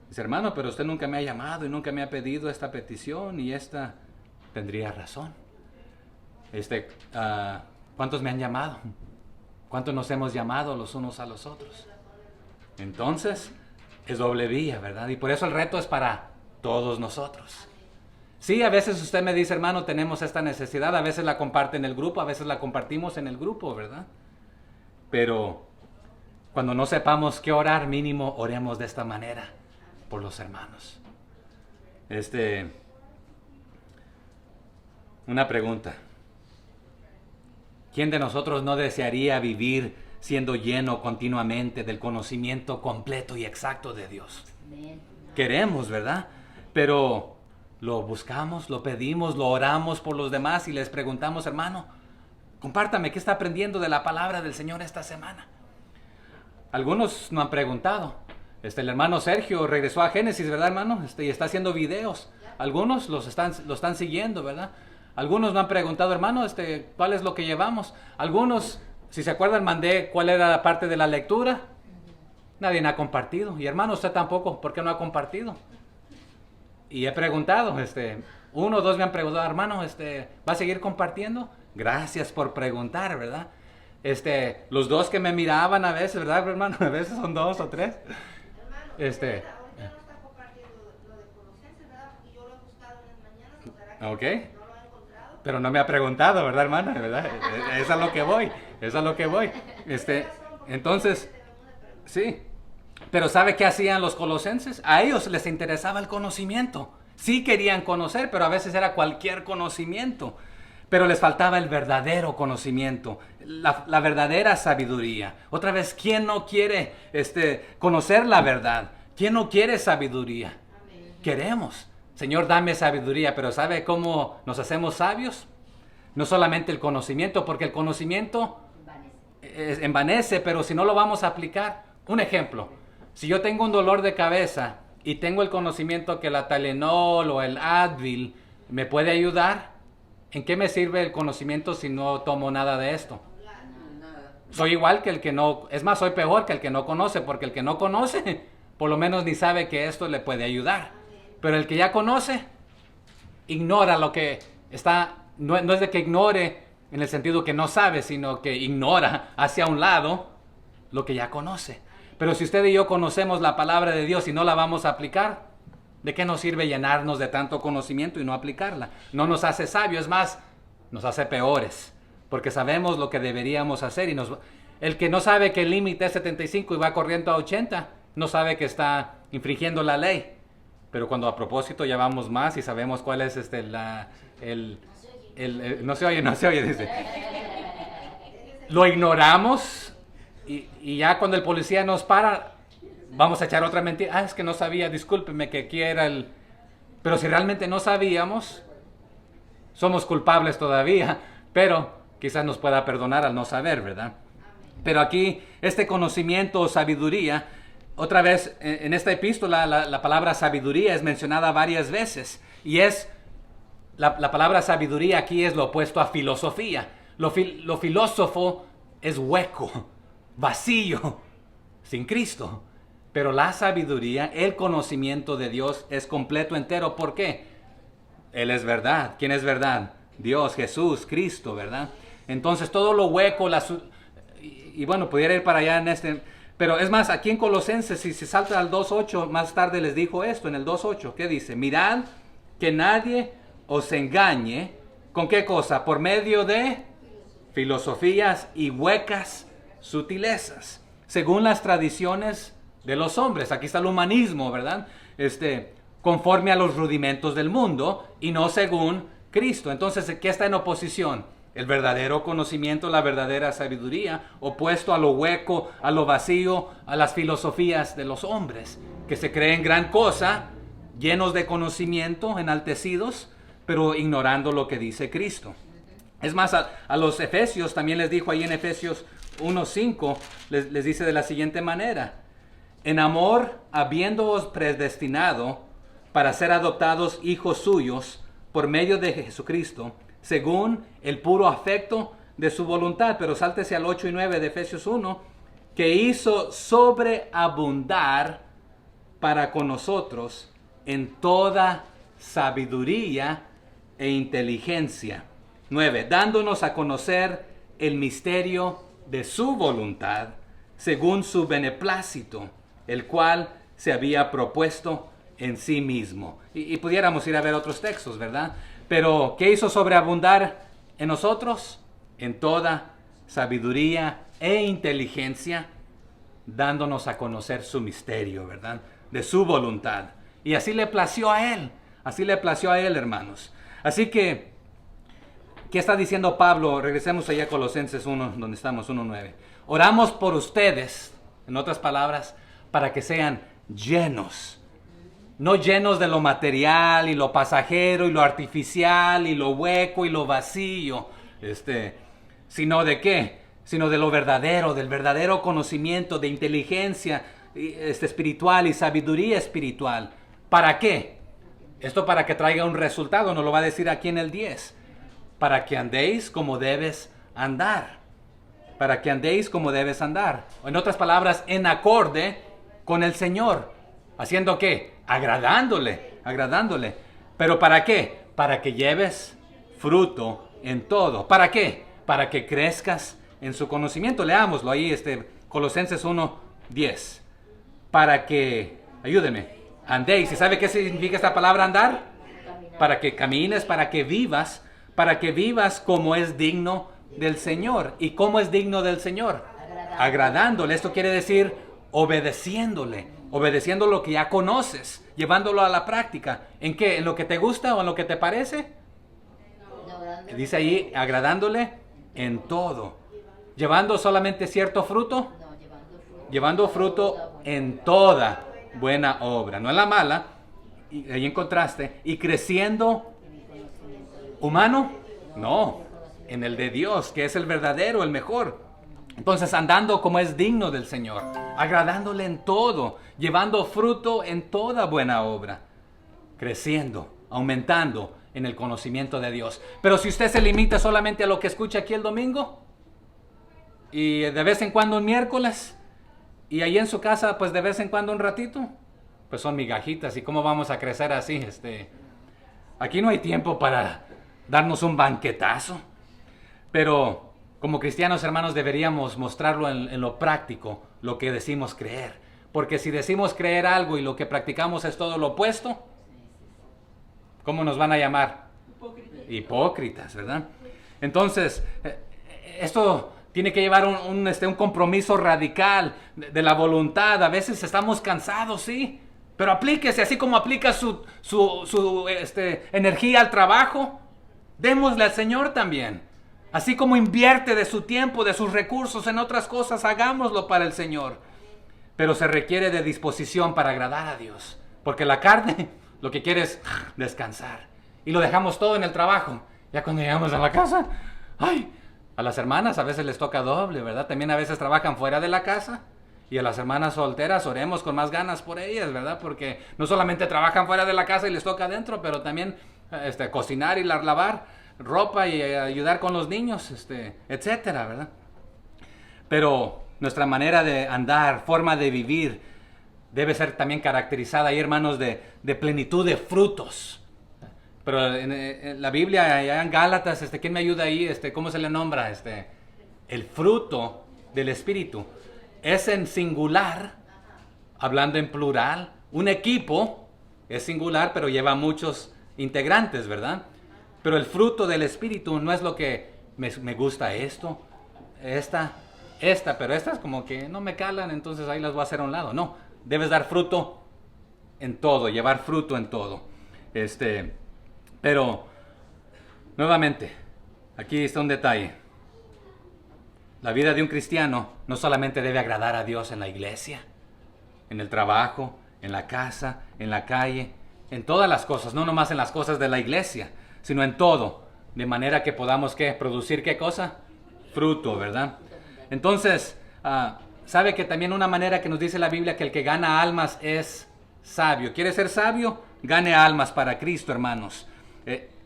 Dice, hermano, pero usted nunca me ha llamado y nunca me ha pedido esta petición y esta. Tendría razón. ¿Cuántos me han llamado? ¿Cuántos nos hemos llamado los unos a los otros? Entonces, es doble vía, ¿verdad? Y por eso el reto es para todos nosotros. Sí, a veces usted me dice, hermano, tenemos esta necesidad, a veces la comparte en el grupo, a veces la compartimos en el grupo, ¿verdad? Pero cuando no sepamos qué orar, mínimo oremos de esta manera por los hermanos. Una pregunta. ¿Quién de nosotros no desearía vivir siendo lleno continuamente del conocimiento completo y exacto de Dios? Queremos, ¿verdad? Pero lo buscamos, lo pedimos, lo oramos por los demás y les preguntamos, hermano, compártame, ¿qué está aprendiendo de la palabra del Señor esta semana? Algunos no han preguntado. El hermano Sergio regresó a Génesis, ¿verdad, hermano? Y está haciendo videos. Algunos lo están siguiendo, ¿verdad? Algunos no han preguntado, hermano, ¿cuál es lo que llevamos? Algunos, si se acuerdan, mandé cuál era la parte de la lectura. Nadie ha compartido. Y hermano, usted tampoco, ¿por qué no ha compartido? Y he preguntado, uno o dos me han preguntado, hermano, ¿va a seguir compartiendo? Gracias por preguntar, ¿verdad? Los dos que me miraban a veces, ¿verdad, hermano? A veces son 2 o 3. Hermano, ahorita no está compartiendo lo de Colosenses, ¿verdad? Y yo lo he buscado en las mañanas, ¿no será que Ok. no lo ha encontrado? Pero no me ha preguntado, ¿verdad, hermana? ¿Verdad? Es a lo que voy, es a lo que voy. Entonces, sí. Pero ¿sabe qué hacían los colosenses? A ellos les interesaba el conocimiento. Sí querían conocer, pero a veces era cualquier conocimiento. Pero les faltaba el verdadero conocimiento, la verdadera sabiduría. Otra vez, ¿quién no quiere conocer la verdad? ¿Quién no quiere sabiduría? Amén. Queremos. Señor, dame sabiduría, pero ¿sabe cómo nos hacemos sabios? No solamente el conocimiento, porque el conocimiento envanece, pero si no lo vamos a aplicar. Un ejemplo, si yo tengo un dolor de cabeza y tengo el conocimiento que la Tylenol o el Advil me puede ayudar, ¿en qué me sirve el conocimiento si no tomo nada de esto? Soy igual que el que no, es más, soy peor que el que no conoce, porque el que no conoce, por lo menos ni sabe que esto le puede ayudar. Pero el que ya conoce, ignora lo que está, no es de que ignore en el sentido que no sabe, sino que ignora hacia un lado lo que ya conoce. Pero si usted y yo conocemos la palabra de Dios y no la vamos a aplicar, ¿de qué nos sirve llenarnos de tanto conocimiento y no aplicarla? No nos hace sabios, es más, nos hace peores, porque sabemos lo que deberíamos hacer y el que no sabe que el límite es 75 y va corriendo a 80, no sabe que está infringiendo la ley. Pero cuando a propósito ya vamos más y sabemos cuál es no se oye, dice. Lo ignoramos y ya cuando el policía nos para, vamos a echar otra mentira. Es que no sabía, discúlpeme que aquí era el... Pero si realmente no sabíamos, somos culpables todavía, pero quizás nos pueda perdonar al no saber, ¿verdad? Pero aquí, este conocimiento o sabiduría, otra vez, en esta epístola, la palabra sabiduría es mencionada varias veces. Y la palabra sabiduría aquí es lo opuesto a filosofía. Lo filósofo es hueco, vacío, sin Cristo. Pero la sabiduría, el conocimiento de Dios es completo, entero. ¿Por qué? Él es verdad. ¿Quién es verdad? Dios, Jesús, Cristo, ¿verdad? Entonces todo lo hueco, y bueno, pudiera ir para allá en este... Pero es más, aquí en Colosenses, si se salta al 2.8, más tarde les dijo esto en el 2.8. ¿Qué dice? Mirad que nadie os engañe. ¿Con qué cosa? Por medio de filosofías y huecas sutilezas, según las tradiciones de los hombres. Aquí está el humanismo, ¿verdad? Conforme a los rudimentos del mundo y no según Cristo. Entonces, ¿qué está en oposición? El verdadero conocimiento, la verdadera sabiduría, opuesto a lo hueco, a lo vacío, a las filosofías de los hombres, que se creen gran cosa, llenos de conocimiento, enaltecidos, pero ignorando lo que dice Cristo. Es más, a los Efesios, también les dijo ahí en Efesios 1.5, les dice de la siguiente manera: en amor, habiéndoos predestinado para ser adoptados hijos suyos por medio de Jesucristo, según el puro afecto de su voluntad. Pero sáltese al 8 y 9 de Efesios 1, que hizo sobreabundar para con nosotros en toda sabiduría e inteligencia. 9, dándonos a conocer el misterio de su voluntad, según su beneplácito, el cual se había propuesto en sí mismo. Y pudiéramos ir a ver otros textos, ¿verdad? Pero, ¿qué hizo sobreabundar en nosotros? En toda sabiduría e inteligencia, dándonos a conocer su misterio, ¿verdad? De su voluntad. Y así le plació a Él. Así le plació a Él, hermanos. Así que, ¿qué está diciendo Pablo? Regresemos allá a Colosenses 1, donde estamos, 1.9. Oramos por ustedes, en otras palabras, para que sean llenos. No llenos de lo material y lo pasajero y lo artificial y lo hueco y lo vacío, sino de qué? Sino de lo verdadero, del verdadero conocimiento, de inteligencia espiritual y sabiduría espiritual. ¿Para qué? Esto para que traiga un resultado, nos lo va a decir aquí en el 10. Para que andéis como debes andar. Para que andéis como debes andar. O en otras palabras, en acorde con el Señor. ¿Haciendo qué? Agradándole. ¿Pero para qué? Para que lleves fruto en todo. ¿Para qué? Para que crezcas en su conocimiento. Leámoslo ahí, Colosenses 1:10. Para que, ayúdeme, andéis. ¿Y sabe qué significa esta palabra andar? Para que camines, para que vivas como es digno del Señor. ¿Y cómo es digno del Señor? Agradándole. Esto quiere decir obedeciéndole. Obedeciendo lo que ya conoces, llevándolo a la práctica. ¿En qué? ¿En lo que te gusta o en lo que te parece? Dice ahí, agradándole en todo. ¿Llevando solamente cierto fruto? Llevando fruto en toda buena obra, no en la mala. Y ahí encontraste. Y creciendo, ¿humano? No, en el de Dios, que es el verdadero, el mejor. Entonces, andando como es digno del Señor, agradándole en todo, llevando fruto en toda buena obra, creciendo, aumentando en el conocimiento de Dios. Pero si usted se limita solamente a lo que escucha aquí el domingo, y de vez en cuando un miércoles, y ahí en su casa, pues de vez en cuando un ratito, pues son migajitas. ¿Y cómo vamos a crecer así? Aquí no hay tiempo para darnos un banquetazo. Pero como cristianos, hermanos, deberíamos mostrarlo en lo práctico, lo que decimos creer. Porque si decimos creer algo y lo que practicamos es todo lo opuesto, ¿cómo nos van a llamar? Hipócritas, ¿verdad? Entonces, esto tiene que llevar un compromiso radical de la voluntad. A veces estamos cansados, sí, pero aplíquese, así como aplica su energía al trabajo, démosle al Señor también. Así como invierte de su tiempo, de sus recursos en otras cosas, hagámoslo para el Señor. Pero se requiere de disposición para agradar a Dios. Porque la carne lo que quiere es descansar. Y lo dejamos todo en el trabajo. Ya cuando llegamos a la casa, ¡ay! A las hermanas a veces les toca doble, ¿verdad? También a veces trabajan fuera de la casa. Y a las hermanas solteras oremos con más ganas por ellas, ¿verdad? Porque no solamente trabajan fuera de la casa y les toca adentro, pero también cocinar y lavar ropa y ayudar con los niños, etcétera, ¿verdad? Pero nuestra manera de andar, forma de vivir, debe ser también caracterizada ahí, hermanos, de plenitud de frutos. Pero en la Biblia, allá en Gálatas, ¿quién me ayuda ahí? ¿Cómo se le nombra? El fruto del Espíritu. Es en singular, hablando en plural. Un equipo es singular, pero lleva muchos integrantes, ¿verdad? Pero el fruto del Espíritu no es lo que me gusta esta, pero estas como que no me calan, entonces ahí las voy a hacer a un lado. No, debes dar fruto en todo, llevar fruto en todo. Pero, nuevamente, aquí está un detalle. La vida de un cristiano no solamente debe agradar a Dios en la iglesia, en el trabajo, en la casa, en la calle, en todas las cosas, no nomás en las cosas de la iglesia, sino en todo, de manera que podamos producir ¿qué cosa? Fruto, ¿verdad? Entonces, sabe que también una manera que nos dice la Biblia que el que gana almas es sabio. ¿Quiere ser sabio? Gane almas para Cristo, hermanos.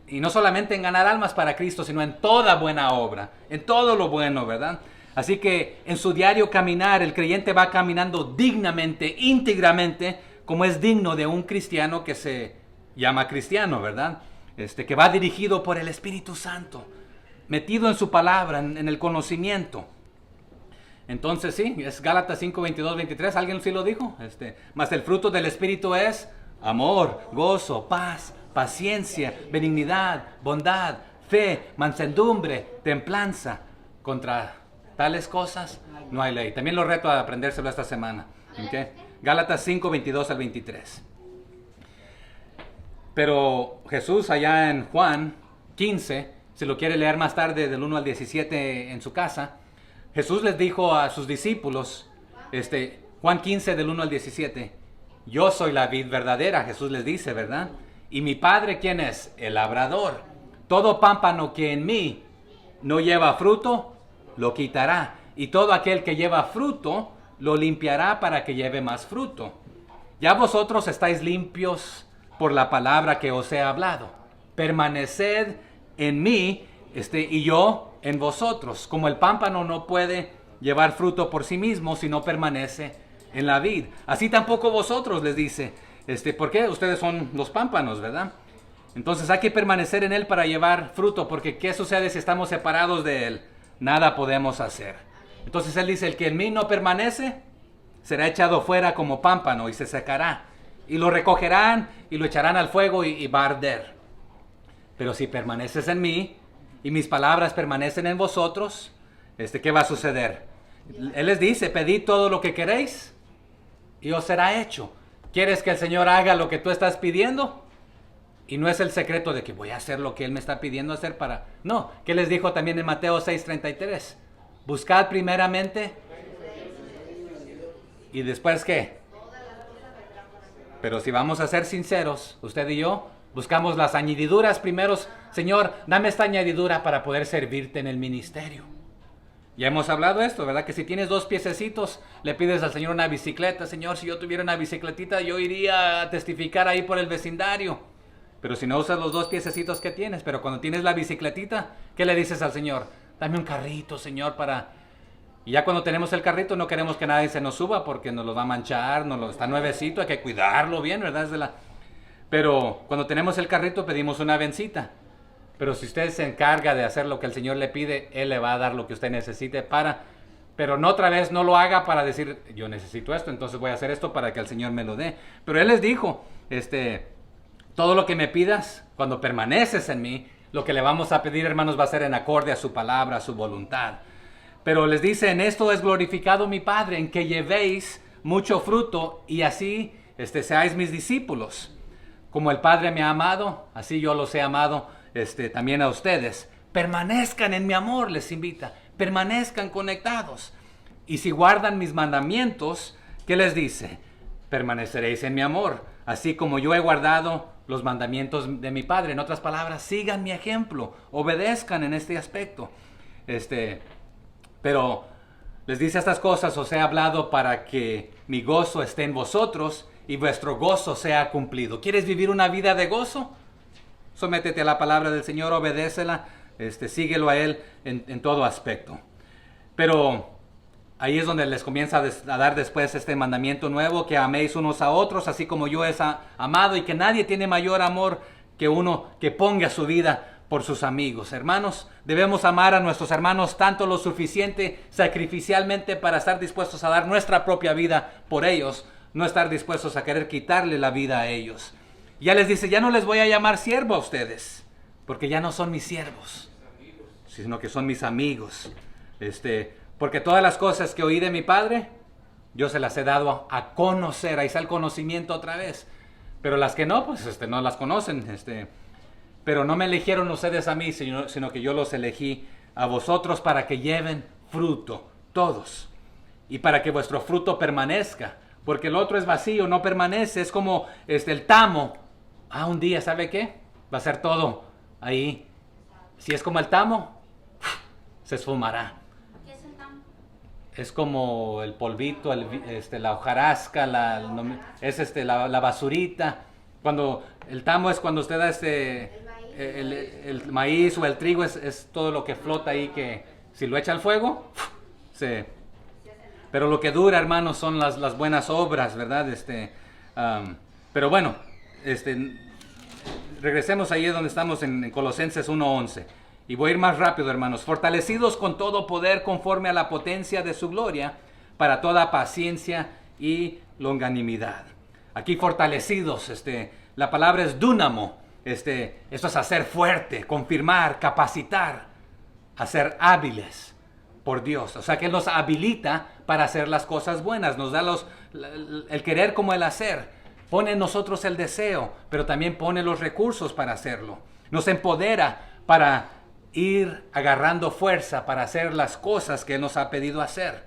Y no solamente en ganar almas para Cristo, sino en toda buena obra, en todo lo bueno, ¿verdad? Así que en su diario caminar, el creyente va caminando dignamente, íntegramente, como es digno de un cristiano que se llama cristiano, ¿verdad? Que va dirigido por el Espíritu Santo, metido en su palabra, en el conocimiento. Entonces sí, es Gálatas 5, 22, 23, ¿alguien sí lo dijo? Mas el fruto del Espíritu es amor, gozo, paz, paciencia, benignidad, bondad, fe, mansedumbre, templanza. Contra tales cosas no hay ley. También lo reto a aprendérselo esta semana. ¿Okay? Gálatas 5, 22 al 23. Pero Jesús allá en Juan 15, si lo quiere leer más tarde del 1 al 17 en su casa, Jesús les dijo a sus discípulos, Juan 15 del 1 al 17, yo soy la vid verdadera, Jesús les dice, ¿verdad? Y mi Padre, ¿quién es? El labrador. Todo pámpano que en mí no lleva fruto, lo quitará. Y todo aquel que lleva fruto, lo limpiará para que lleve más fruto. Ya vosotros estáis limpios por la palabra que os he hablado. Permaneced en mí, y yo en vosotros. Como el pámpano no puede llevar fruto por sí mismo si no permanece en la vid. Así tampoco vosotros, les dice. ¿Por qué? Ustedes son los pámpanos, ¿verdad? Entonces hay que permanecer en él para llevar fruto, porque ¿qué sucede si estamos separados de él? Nada podemos hacer. Entonces él dice, el que en mí no permanece, será echado fuera como pámpano y se secará. Y lo recogerán y lo echarán al fuego y va a arder. Pero si permaneces en mí y mis palabras permanecen en vosotros, ¿qué va a suceder? Él les dice, pedid todo lo que queréis y os será hecho. ¿Quieres que el Señor haga lo que tú estás pidiendo? Y no es el secreto de que voy a hacer lo que Él me está pidiendo hacer para... No, ¿qué les dijo también en Mateo 6:33? Buscad primeramente. ¿Y después qué? Pero si vamos a ser sinceros, usted y yo, buscamos las añadiduras primeros. Señor, dame esta añadidura para poder servirte en el ministerio. Ya hemos hablado de esto, ¿verdad? Que si tienes 2 piececitos, le pides al Señor una bicicleta. Señor, si yo tuviera una bicicletita, yo iría a testificar ahí por el vecindario. Pero si no usas los 2 piececitos que tienes, pero cuando tienes la bicicletita, ¿qué le dices al Señor? Dame un carrito, Señor, para... Y ya cuando tenemos el carrito no queremos que nadie se nos suba porque nos lo va a manchar, está nuevecito, hay que cuidarlo bien, ¿verdad? Pero cuando tenemos el carrito pedimos una vencita. Pero si usted se encarga de hacer lo que el Señor le pide, Él le va a dar lo que usted necesite para... Pero no otra vez, no lo haga para decir, yo necesito esto, entonces voy a hacer esto para que el Señor me lo dé. Pero Él les dijo, todo lo que me pidas, cuando permaneces en mí, lo que le vamos a pedir, hermanos, va a ser en acorde a su palabra, a su voluntad. Pero les dice, en esto es glorificado mi Padre, en que llevéis mucho fruto y así seáis mis discípulos. Como el Padre me ha amado, así yo los he amado también a ustedes. Permanezcan en mi amor, les invita. Permanezcan conectados. Y si guardan mis mandamientos, ¿qué les dice? Permaneceréis en mi amor, así como yo he guardado los mandamientos de mi Padre. En otras palabras, sigan mi ejemplo, obedezcan en este aspecto. Pero les dice estas cosas, os he hablado para que mi gozo esté en vosotros y vuestro gozo sea cumplido. ¿Quieres vivir una vida de gozo? Sométete a la palabra del Señor, obedécela, síguelo a Él en todo aspecto. Pero ahí es donde les comienza a dar después este mandamiento nuevo, que améis unos a otros, así como yo he amado, y que nadie tiene mayor amor que uno que ponga su vida por sus amigos. Hermanos, debemos amar a nuestros hermanos tanto lo suficiente sacrificialmente para estar dispuestos a dar nuestra propia vida por ellos, no estar dispuestos a querer quitarle la vida a ellos. Ya les dice, ya no les voy a llamar siervo a ustedes, porque ya no son mis siervos, sino que son mis amigos. Porque todas las cosas que oí de mi Padre, yo se las he dado a conocer. Ahí está el conocimiento otra vez. Pero las que no, pues no las conocen. Pero no me eligieron ustedes a mí, sino que yo los elegí a vosotros para que lleven fruto, todos. Y para que vuestro fruto permanezca. Porque el otro es vacío, no permanece. Es como el tamo. Un día, ¿sabe qué? Va a ser todo ahí. Si es como el tamo, se esfumará. ¿Qué es el tamo? Es como el polvito, la hojarasca, la basurita. Cuando el tamo es cuando usted da el maíz o el trigo, es todo lo que flota ahí, que si lo echa al fuego, pero lo que dura, hermanos, son las buenas obras, ¿verdad? Pero bueno, regresemos ahí donde estamos en Colosenses 1:11. Y voy a ir más rápido, hermanos. Fortalecidos con todo poder conforme a la potencia de su gloria, para toda paciencia y longanimidad. Aquí fortalecidos, la palabra es dúnamo. Esto es hacer fuerte, confirmar, capacitar, hacer hábiles por Dios. O sea que Él nos habilita para hacer las cosas buenas. Nos da el querer como el hacer. Pone en nosotros el deseo, pero también pone los recursos para hacerlo. Nos empodera para ir agarrando fuerza para hacer las cosas que Él nos ha pedido hacer.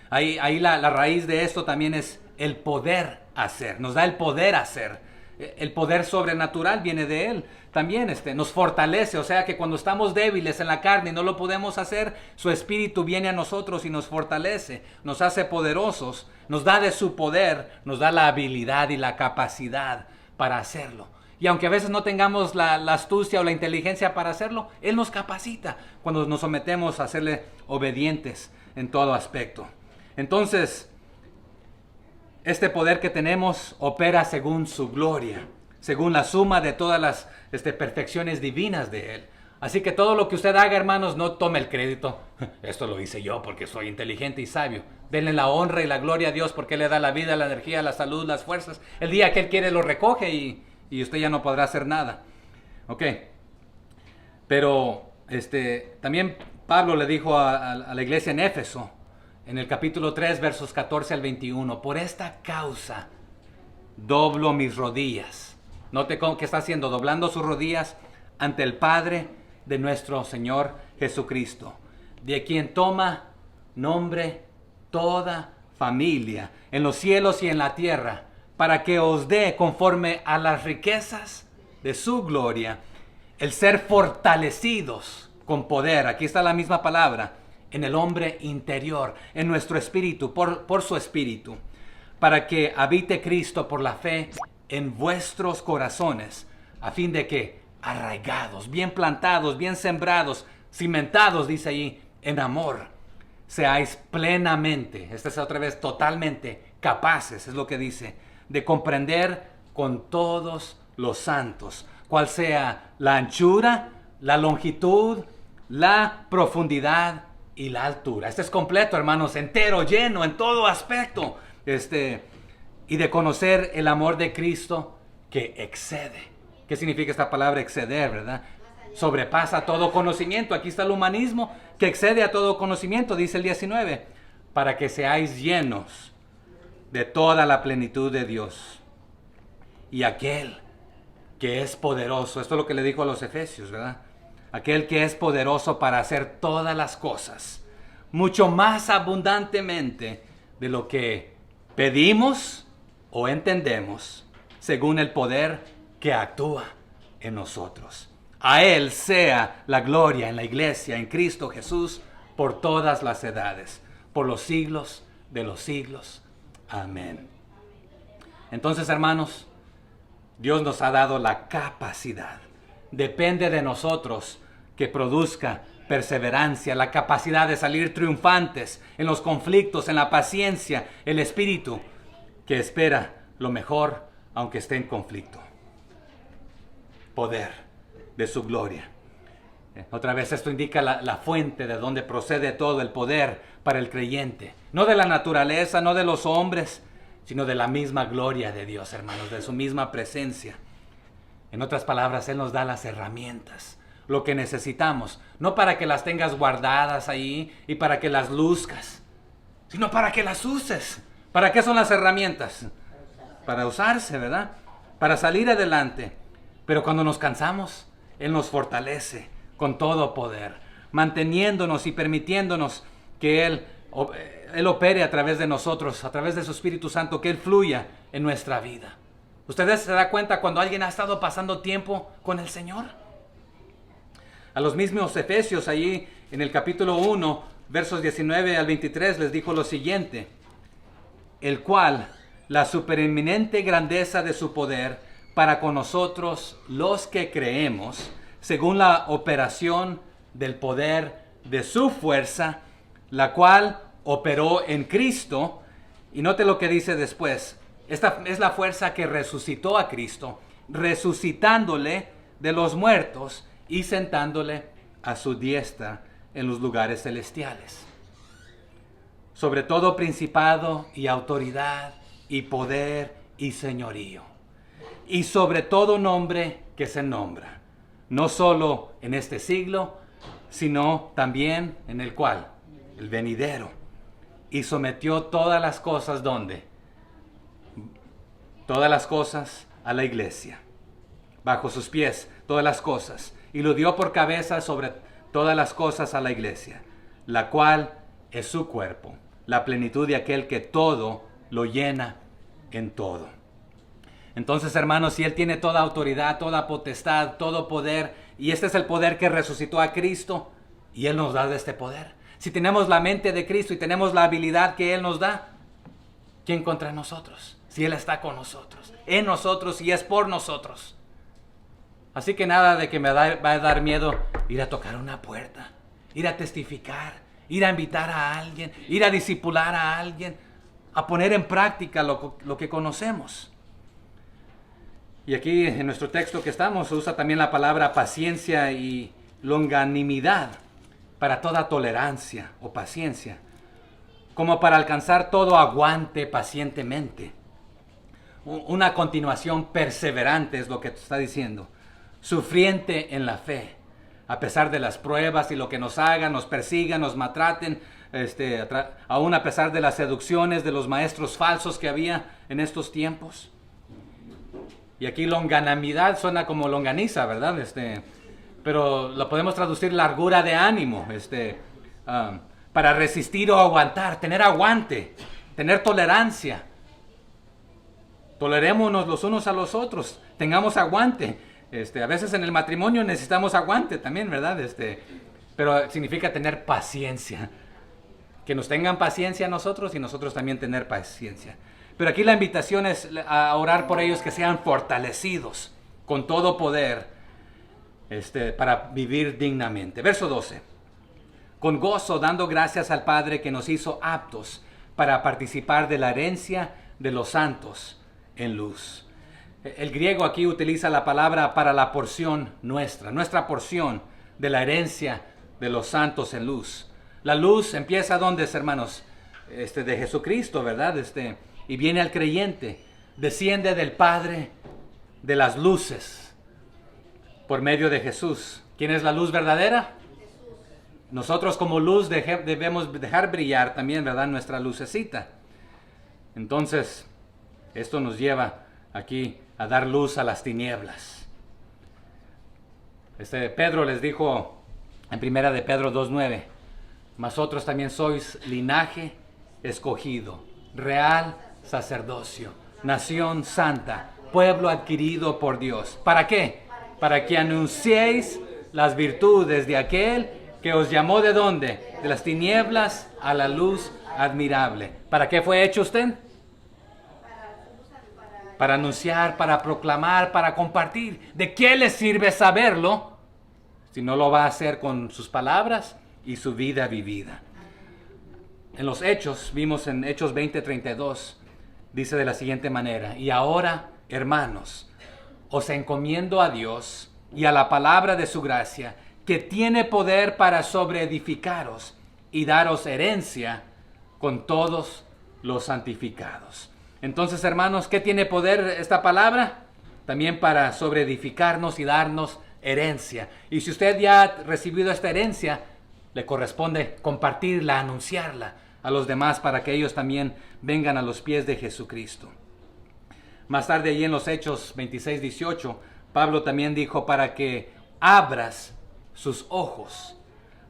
Ahí la raíz de esto también es el poder hacer. Nos da el poder hacer. El poder sobrenatural viene de Él. También nos fortalece, o sea que cuando estamos débiles en la carne y no lo podemos hacer, su Espíritu viene a nosotros y nos fortalece, nos hace poderosos, nos da de su poder, nos da la habilidad y la capacidad para hacerlo. Y aunque a veces no tengamos la astucia o la inteligencia para hacerlo, Él nos capacita cuando nos sometemos a serle obedientes en todo aspecto. Entonces, este poder que tenemos opera según su gloria, según la suma de todas las perfecciones divinas de Él. Así que todo lo que usted haga, hermanos, no tome el crédito. Esto lo hice yo porque soy inteligente y sabio. Denle la honra y la gloria a Dios porque Él le da la vida, la energía, la salud, las fuerzas. El día que Él quiere lo recoge y usted ya no podrá hacer nada. Ok. Pero también Pablo le dijo a la iglesia en Éfeso, en el capítulo 3, versos 14 al 21, por esta causa doblo mis rodillas. Note qué está haciendo, doblando sus rodillas ante el Padre de nuestro Señor Jesucristo, de quien toma nombre toda familia, en los cielos y en la tierra, para que os dé conforme a las riquezas de su gloria, el ser fortalecidos con poder, aquí está la misma palabra, en el hombre interior, en nuestro espíritu, por su espíritu, para que habite Cristo por la fe en vuestros corazones, a fin de que, arraigados, bien plantados, bien sembrados, cimentados, dice ahí, en amor, seáis plenamente, esta es otra vez totalmente capaces, es lo que dice, de comprender con todos los santos, cuál sea la anchura, la longitud, la profundidad y la altura. Este es completo, hermanos, entero, lleno, en todo aspecto. Y de conocer el amor de Cristo que excede. ¿Qué significa esta palabra exceder, verdad? Sobrepasa todo conocimiento. Aquí está el humanismo que excede a todo conocimiento, dice el 19, para que seáis llenos de toda la plenitud de Dios. Y aquel que es poderoso, esto es lo que le dijo a los efesios, ¿verdad? Aquel que es poderoso para hacer todas las cosas, mucho más abundantemente de lo que pedimos o entendemos, según el poder que actúa en nosotros. A Él sea la gloria en la iglesia, en Cristo Jesús, por todas las edades, por los siglos de los siglos. Amén. Entonces, hermanos, Dios nos ha dado la capacidad. Depende de nosotros que produzca perseverancia, la capacidad de salir triunfantes en los conflictos, en la paciencia, el espíritu que espera lo mejor aunque esté en conflicto. Poder de su gloria. Otra vez esto indica la fuente de donde procede todo el poder para el creyente. No de la naturaleza, no de los hombres, sino de la misma gloria de Dios, hermanos, de su misma presencia. En otras palabras, Él nos da las herramientas, lo que necesitamos, no para que las tengas guardadas ahí y para que las luzcas, sino para que las uses. ¿Para qué son las herramientas? Para usarse, ¿verdad? Para salir adelante. Pero cuando nos cansamos, Él nos fortalece con todo poder, manteniéndonos y permitiéndonos que Él opere a través de nosotros, a través de su Espíritu Santo, que Él fluya en nuestra vida. ¿Ustedes se dan cuenta cuando alguien ha estado pasando tiempo con el Señor? A los mismos Efesios, allí en el capítulo 1, versos 19 al 23, les dijo lo siguiente: el cual, la supereminente grandeza de su poder, para con nosotros los que creemos, según la operación del poder de su fuerza, la cual operó en Cristo. Y note lo que dice después. Esta es la fuerza que resucitó a Cristo, resucitándole de los muertos y sentándole a su diestra en los lugares celestiales. Sobre todo principado y autoridad y poder y señorío. Y sobre todo nombre que se nombra, no solo en este siglo, sino también en el cual, el venidero. Y sometió todas las cosas, ¿dónde? Todas las cosas a la iglesia. Bajo sus pies, todas las cosas. Y lo dio por cabeza sobre todas las cosas a la iglesia, la cual es su cuerpo, la plenitud de aquel que todo lo llena en todo. Entonces, hermanos, si Él tiene toda autoridad, toda potestad, todo poder, y este es el poder que resucitó a Cristo, y Él nos da de este poder. Si tenemos la mente de Cristo y tenemos la habilidad que Él nos da, ¿quién contra nosotros? Si Él está con nosotros, en nosotros y es por nosotros. Así que nada de que me va a dar miedo ir a tocar una puerta, ir a testificar, ir a invitar a alguien, ir a discipular a alguien, a poner en práctica lo que conocemos. Y aquí en nuestro texto que estamos se usa también la palabra paciencia y longanimidad para toda tolerancia o paciencia, como para alcanzar todo aguante pacientemente. Una continuación perseverante es lo que está diciendo. Sufriente en la fe, a pesar de las pruebas y lo que nos hagan, nos persigan, nos maltraten, aún a pesar de las seducciones de los maestros falsos que había en estos tiempos. Y aquí longanimidad suena como longaniza, ¿verdad? Pero lo podemos traducir largura de ánimo, para resistir o aguantar, tener aguante, tener tolerancia. Tolerémonos los unos a los otros, tengamos aguante. A veces en el matrimonio necesitamos aguante también, ¿verdad? Pero significa tener paciencia, que nos tengan paciencia a nosotros y nosotros también tener paciencia. Pero aquí la invitación es a orar por ellos, que sean fortalecidos con todo poder para vivir dignamente. Verso 12. Con gozo, dando gracias al Padre que nos hizo aptos para participar de la herencia de los santos en luz. El griego aquí utiliza la palabra para la porción nuestra porción de la herencia de los santos en luz. La luz empieza ¿dónde, hermanos? De Jesucristo, ¿verdad? Y viene al creyente, desciende del Padre de las luces por medio de Jesús. ¿Quién es la luz verdadera? Nosotros como luz debemos dejar brillar también, ¿verdad? Nuestra lucecita. Entonces, esto nos lleva aquí a dar luz a las tinieblas. Pedro les dijo en primera de Pedro 2:9, mas otros también sois linaje escogido, real sacerdocio, nación santa, pueblo adquirido por Dios. ¿Para qué? Para que anunciéis las virtudes de aquel que os llamó ¿de dónde? De las tinieblas a la luz admirable. ¿Para qué fue hecho usted? Para anunciar, para proclamar, para compartir. ¿De qué le sirve saberlo si no lo va a hacer con sus palabras y su vida vivida? En los Hechos, vimos en Hechos 20:32, dice de la siguiente manera: y ahora, hermanos, os encomiendo a Dios y a la palabra de su gracia, que tiene poder para sobreedificaros y daros herencia con todos los santificados. Entonces, hermanos, ¿qué tiene poder esta palabra? También para sobreedificarnos y darnos herencia. Y si usted ya ha recibido esta herencia, le corresponde compartirla, anunciarla a los demás para que ellos también vengan a los pies de Jesucristo. Más tarde, allí en los Hechos 26:18, Pablo también dijo: para que abras sus ojos,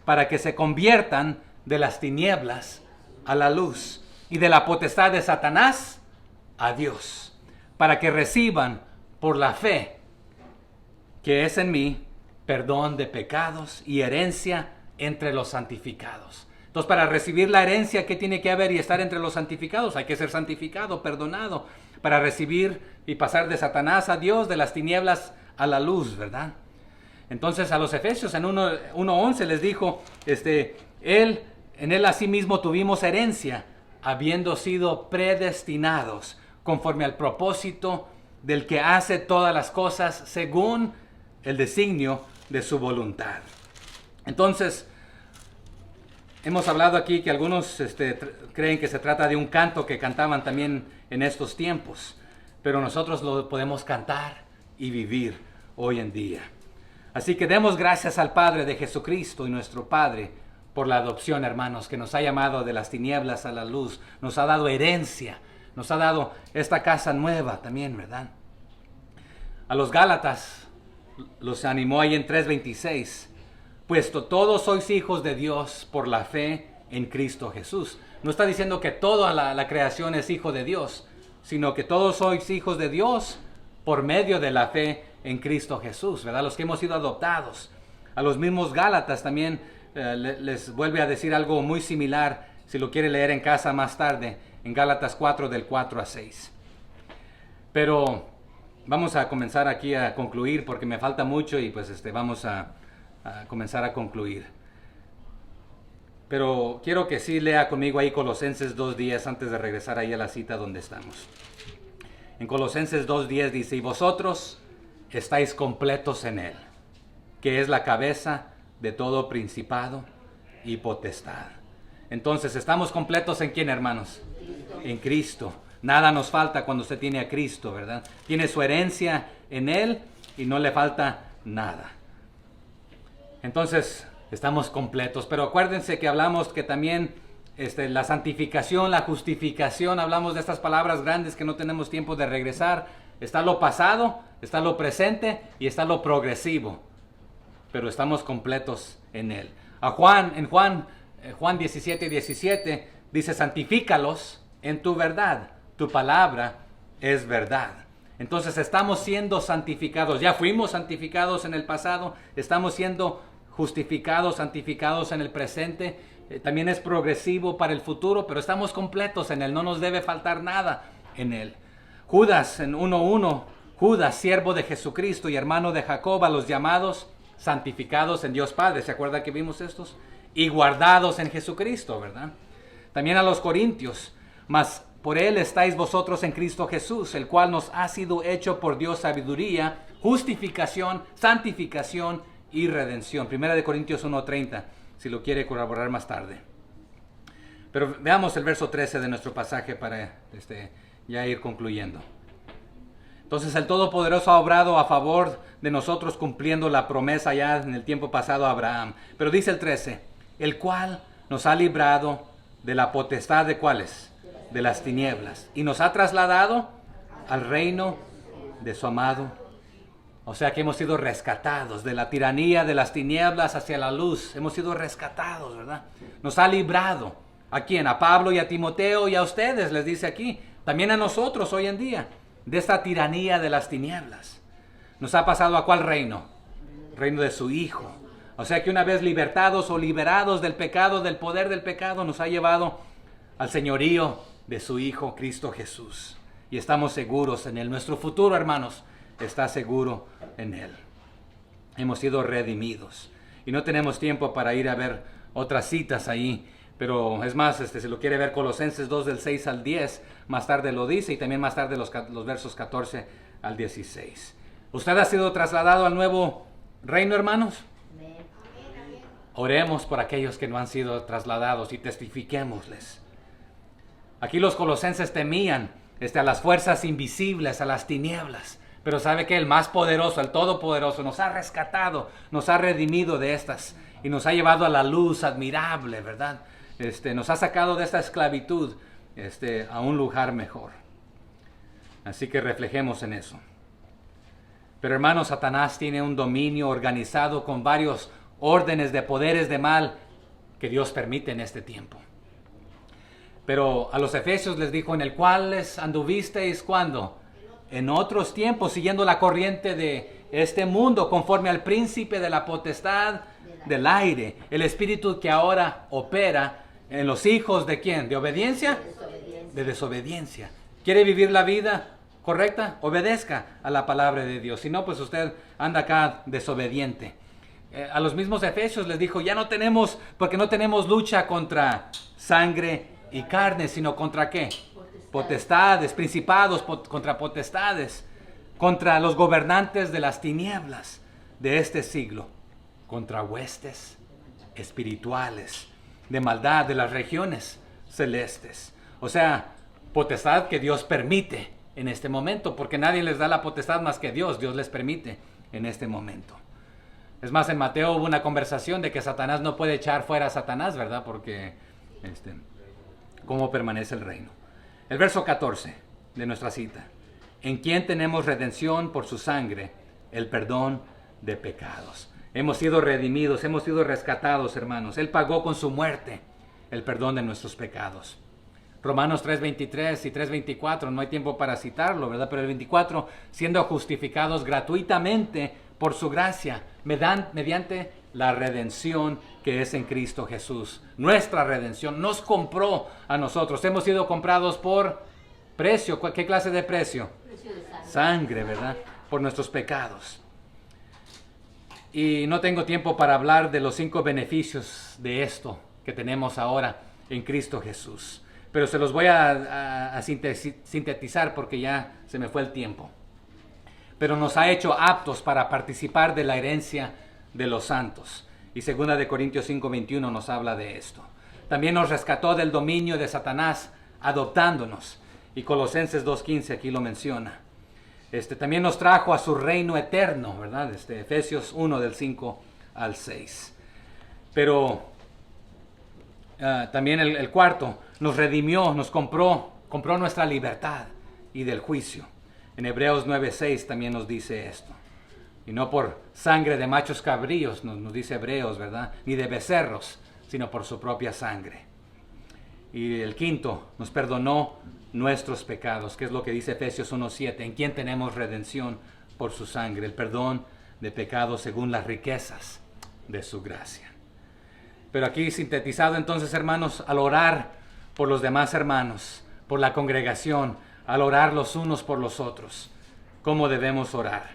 para que se conviertan de las tinieblas a la luz y de la potestad de Satanás a Dios, para que reciban por la fe que es en mí perdón de pecados y herencia entre los santificados. Entonces, para recibir la herencia, ¿qué tiene que haber y estar entre los santificados? Hay que ser santificado, perdonado, para recibir y pasar de Satanás a Dios, de las tinieblas a la luz, ¿verdad? Entonces, a los Efesios en 1:11 les dijo, en él asimismo tuvimos herencia, habiendo sido predestinados conforme al propósito del que hace todas las cosas según el designio de su voluntad. Entonces, hemos hablado aquí que algunos creen que se trata de un canto que cantaban también en estos tiempos, pero nosotros lo podemos cantar y vivir hoy en día. Así que demos gracias al Padre de Jesucristo y nuestro Padre por la adopción, hermanos, que nos ha llamado de las tinieblas a la luz, nos ha dado herencia, nos ha dado esta casa nueva también, ¿verdad? A los Gálatas los animó ahí en 3:26, puesto todos sois hijos de Dios por la fe en Cristo Jesús. No está diciendo que toda la creación es hijo de Dios, sino que todos sois hijos de Dios por medio de la fe en Cristo Jesús, ¿verdad? Los que hemos sido adoptados. A los mismos Gálatas también les vuelve a decir algo muy similar, si lo quiere leer en casa más tarde, en Gálatas 4, del 4 a 6. Pero vamos a comenzar aquí a concluir, porque me falta mucho y pues vamos a comenzar a concluir. Pero quiero que sí lea conmigo ahí Colosenses 2:10 antes de regresar ahí a la cita donde estamos. En Colosenses 2:10 dice: y vosotros estáis completos en Él, que es la cabeza de todo principado y potestad. Entonces, ¿estamos completos en quién, hermanos? En Cristo. Nada nos falta cuando usted tiene a Cristo, ¿verdad? Tiene su herencia en Él y no le falta nada. Entonces, estamos completos. Pero acuérdense que hablamos que también la santificación, la justificación, hablamos de estas palabras grandes que no tenemos tiempo de regresar. Está lo pasado, está lo presente y está lo progresivo. Pero estamos completos en Él. En Juan 17:17 dice: santifícalos en tu verdad, tu palabra es verdad. Entonces estamos siendo santificados. Ya fuimos santificados en el pasado, estamos siendo justificados, santificados en el presente. también es progresivo para el futuro, pero estamos completos en Él, no nos debe faltar nada en Él. Judas en 1:1, Judas, siervo de Jesucristo y hermano de Jacob, a los llamados, santificados en Dios Padre. ¿Se acuerda que vimos estos? Y guardados en Jesucristo, ¿verdad? También a los corintios, mas por Él estáis vosotros en Cristo Jesús, el cual nos ha sido hecho por Dios sabiduría, justificación, santificación y redención. 1 Corintios 1:30, si lo quiere corroborar más tarde. Pero veamos el verso 13 de nuestro pasaje para ya ir concluyendo. Entonces el Todopoderoso ha obrado a favor de nosotros cumpliendo la promesa ya en el tiempo pasado a Abraham. Pero dice el 13, el cual nos ha librado de la potestad de ¿cuáles? De las tinieblas. Y nos ha trasladado al reino de su amado. O sea que hemos sido rescatados de la tiranía de las tinieblas hacia la luz. Hemos sido rescatados, ¿verdad? Nos ha librado. ¿A quién? A Pablo y a Timoteo y a ustedes, les dice aquí. También a nosotros hoy en día. De esta tiranía de las tinieblas. ¿Nos ha pasado a cuál reino? Reino de su Hijo. O sea que una vez libertados o liberados del pecado, del poder del pecado, nos ha llevado al señorío de su Hijo Cristo Jesús. Y estamos seguros en Él. Nuestro futuro, hermanos, está seguro en Él. Hemos sido redimidos. Y no tenemos tiempo para ir a ver otras citas ahí. Pero es más, si lo quiere ver, Colosenses 2 del 6 al 10, más tarde lo dice, y también más tarde los versos 14 al 16. ¿Usted ha sido trasladado al nuevo reino, hermanos? Amén. Oremos por aquellos que no han sido trasladados y testifiquémosles. Aquí los colosenses temían a las fuerzas invisibles, a las tinieblas. Pero sabe que el más poderoso, el todopoderoso, nos ha rescatado, nos ha redimido de estas y nos ha llevado a la luz admirable, ¿verdad? Nos ha sacado de esta esclavitud a un lugar mejor. Así que reflejemos en eso. Pero hermanos, Satanás tiene un dominio organizado con varios órdenes de poderes de mal que Dios permite en este tiempo. Pero a los efesios les dijo, en el cual les anduvisteis, ¿cuándo? En otros tiempos, siguiendo la corriente de este mundo, conforme al príncipe de la potestad del aire, el espíritu que ahora opera en los hijos ¿de quién? ¿De obediencia? De desobediencia. ¿Quiere vivir la vida correcta? Obedezca a la palabra de Dios. Si no, pues usted anda acá desobediente. A los mismos efesios les dijo, ya no tenemos, porque no tenemos lucha contra sangre y carne, sino contra ¿qué? Potestades, principados, contra potestades, contra los gobernantes de las tinieblas de este siglo, contra huestes espirituales de maldad de las regiones celestes. O sea, potestad que Dios permite en este momento, porque nadie les da la potestad más que Dios. Dios les permite en este momento. Es más, en Mateo hubo una conversación de que Satanás no puede echar fuera a Satanás, ¿verdad? Porque, ¿cómo permanece el reino? El verso 14 de nuestra cita. En quien tenemos redención por su sangre, el perdón de pecados. Hemos sido redimidos, hemos sido rescatados, hermanos. Él pagó con su muerte el perdón de nuestros pecados. Romanos 3:23 y 3:24, no hay tiempo para citarlo, ¿verdad? Pero el 24, siendo justificados gratuitamente por su gracia, mediante la redención que es en Cristo Jesús. Nuestra redención nos compró a nosotros. Hemos sido comprados por precio. ¿Qué clase de precio? Precio de sangre. Sangre, ¿verdad? Por nuestros pecados. Y no tengo tiempo para hablar de los 5 beneficios de esto que tenemos ahora en Cristo Jesús. Pero se los voy a sintetizar porque ya se me fue el tiempo. Pero nos ha hecho aptos para participar de la herencia de los santos. Y 2 Corintios 5:21 nos habla de esto. También nos rescató del dominio de Satanás, adoptándonos. Y Colosenses 2:15 aquí lo menciona. También nos trajo a su reino eterno, ¿verdad? Efesios 1 del 5 al 6. Pero también el cuarto, nos redimió, nos compró nuestra libertad y del juicio. En Hebreos 9:6 también nos dice esto. Y no por sangre de machos cabríos, nos dice Hebreos, ¿verdad? Ni de becerros, sino por su propia sangre. Y el quinto, nos perdonó nuestros pecados, que es lo que dice Efesios 1:7, en quien tenemos redención por su sangre, el perdón de pecados según las riquezas de su gracia. Pero aquí sintetizado entonces, hermanos, al orar por los demás hermanos, por la congregación, al orar los unos por los otros, ¿cómo debemos orar?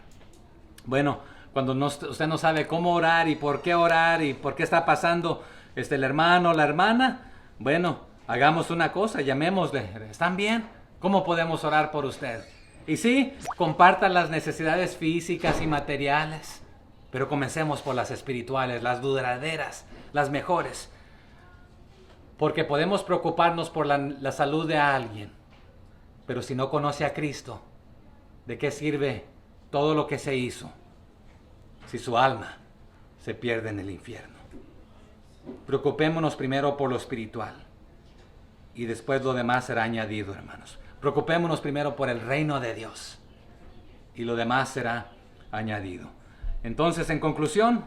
Bueno, cuando usted no sabe cómo orar y por qué está pasando el hermano o la hermana, bueno, hagamos una cosa, llamémosle. ¿Están bien? ¿Cómo podemos orar por usted? Y sí, compartan las necesidades físicas y materiales, pero comencemos por las espirituales, las duraderas, las mejores. Porque podemos preocuparnos por la salud de alguien, pero si no conoce a Cristo, ¿de qué sirve todo lo que se hizo si su alma se pierde en el infierno? Preocupémonos primero por lo espiritual y después lo demás será añadido, hermanos. Preocupémonos primero por el reino de Dios y lo demás será añadido. Entonces, en conclusión,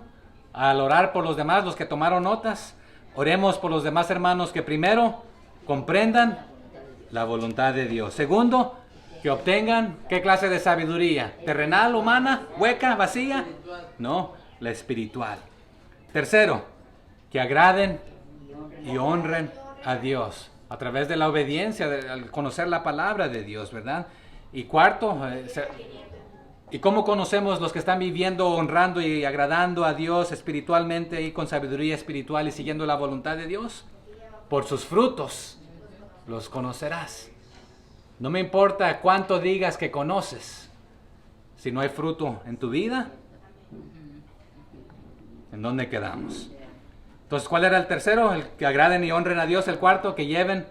al orar por los demás, los que tomaron notas, oremos por los demás hermanos que primero comprendan la voluntad de Dios. Segundo, que obtengan ¿qué clase de sabiduría? ¿Terrenal, humana, hueca, vacía? No, la espiritual. Tercero, que agraden y honren a Dios a través de la obediencia, al conocer la palabra de Dios, ¿verdad? Y cuarto, ¿y cómo conocemos los que están viviendo, honrando y agradando a Dios espiritualmente y con sabiduría espiritual y siguiendo la voluntad de Dios? Por sus frutos los conocerás. No me importa cuánto digas que conoces, si no hay fruto en tu vida, ¿en dónde quedamos? Entonces, ¿cuál era el tercero? El que agraden y honren a Dios. El cuarto, que lleven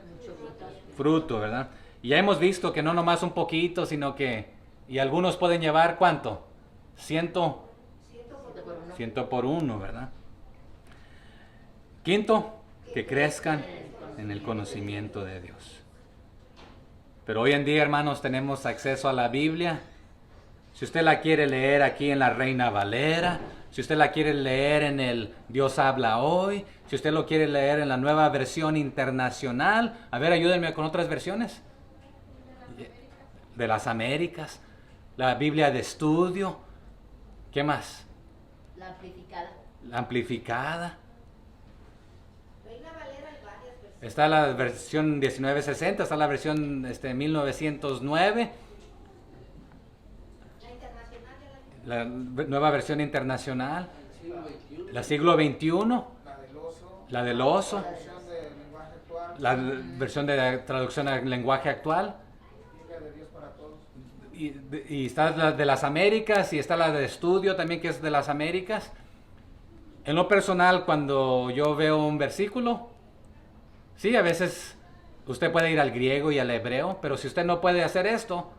fruto, ¿verdad? Y ya hemos visto que no nomás un poquito, sino que, y algunos pueden llevar, ¿cuánto? 100 por uno, ¿verdad? Quinto, que crezcan en el conocimiento de Dios. Pero hoy en día, hermanos, tenemos acceso a la Biblia. Si usted la quiere leer aquí en la Reina Valera, si usted la quiere leer en el Dios habla hoy, si usted lo quiere leer en la Nueva Versión Internacional, a ver, ayúdenme con otras versiones de las Américas, la Biblia de estudio, ¿qué más? La amplificada. La amplificada. Reina Valera hay varias versiones. Está la versión 1960, está la versión 1909. La nueva versión internacional, la siglo XXI, la del oso, la versión de traducción al lenguaje actual, y está la de las Américas, y está la de estudio también, que es de las Américas. En lo personal, cuando yo veo un versículo, sí, a veces usted puede ir al griego y al hebreo, pero si usted no puede hacer esto,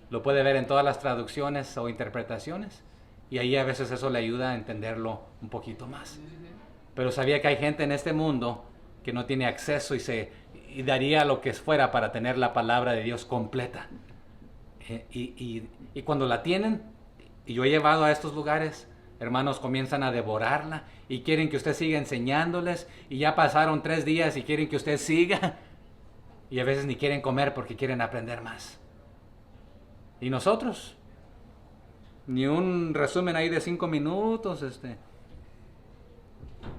lo puede ver en todas las traducciones o interpretaciones. Y ahí a veces eso le ayuda a entenderlo un poquito más. Pero sabía que hay gente en este mundo que no tiene acceso y daría lo que fuera para tener la palabra de Dios completa. Y cuando la tienen, y yo he llevado a estos lugares, hermanos comienzan a devorarla y quieren que usted siga enseñándoles. Y ya pasaron 3 días y quieren que usted siga. Y a veces ni quieren comer porque quieren aprender más. ¿Y nosotros? Ni un resumen ahí de 5 minutos,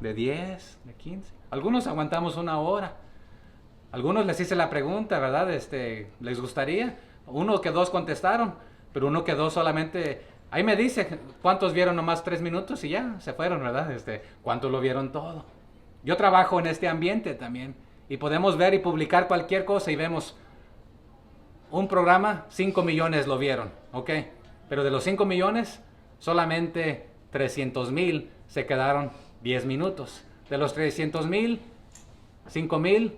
de 10, de 15. Algunos aguantamos 1 hora. Algunos les hice la pregunta, ¿verdad? ¿Les gustaría? 1 que 2 contestaron, pero 1 que 2 solamente. Ahí me dice cuántos vieron nomás 3 minutos y ya se fueron, ¿verdad? ¿Cuántos lo vieron todo? Yo trabajo en este ambiente también y podemos ver y publicar cualquier cosa y vemos un programa, 5 millones lo vieron, ¿ok? Pero de los 5 millones, solamente 300,000 se quedaron 10 minutos. De los 300,000, 5,000,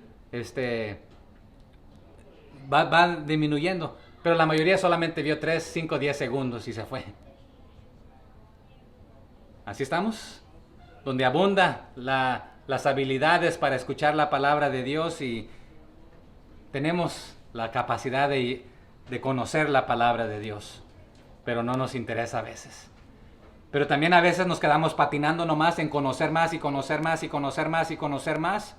va disminuyendo. Pero la mayoría solamente vio 3, 5, 10 segundos y se fue. ¿Así estamos? Donde abunda las habilidades para escuchar la palabra de Dios y tenemos la capacidad de conocer la palabra de Dios. Pero no nos interesa a veces. Pero también a veces nos quedamos patinando nomás en conocer más y conocer más y conocer más y conocer más,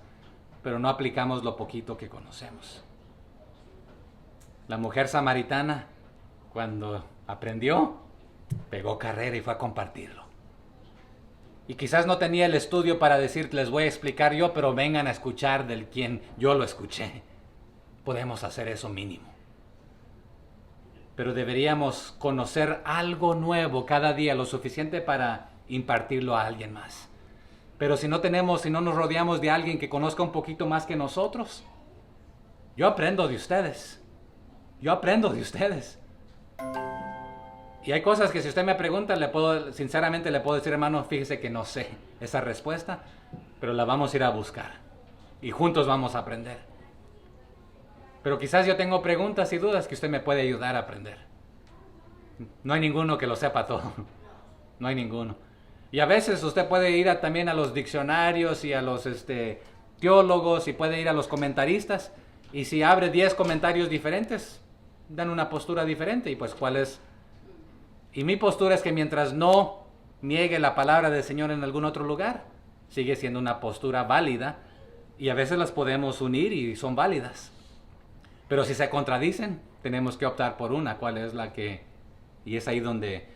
pero no aplicamos lo poquito que conocemos. La mujer samaritana, cuando aprendió, pegó carrera y fue a compartirlo. Y quizás no tenía el estudio para decir, les voy a explicar yo, pero vengan a escuchar del quien yo lo escuché. Podemos hacer eso mínimo. Pero deberíamos conocer algo nuevo cada día, lo suficiente para impartirlo a alguien más. Pero si no nos rodeamos de alguien que conozca un poquito más que nosotros, yo aprendo de ustedes. Yo aprendo de ustedes. Y hay cosas que si usted me pregunta, sinceramente le puedo decir, hermano, fíjese que no sé esa respuesta, pero la vamos a ir a buscar. Y juntos vamos a aprender. Pero quizás yo tengo preguntas y dudas que usted me puede ayudar a aprender. No hay ninguno que lo sepa todo. No hay ninguno. Y a veces usted puede ir también a los diccionarios y a los teólogos y puede ir a los comentaristas. Y si abre 10 comentarios diferentes, dan una postura diferente. Y pues, ¿cuál es? Y mi postura es que mientras no niegue la palabra del Señor en algún otro lugar, sigue siendo una postura válida. Y a veces las podemos unir y son válidas. Pero si se contradicen, tenemos que optar por una. ¿Cuál es la que? Y es ahí donde...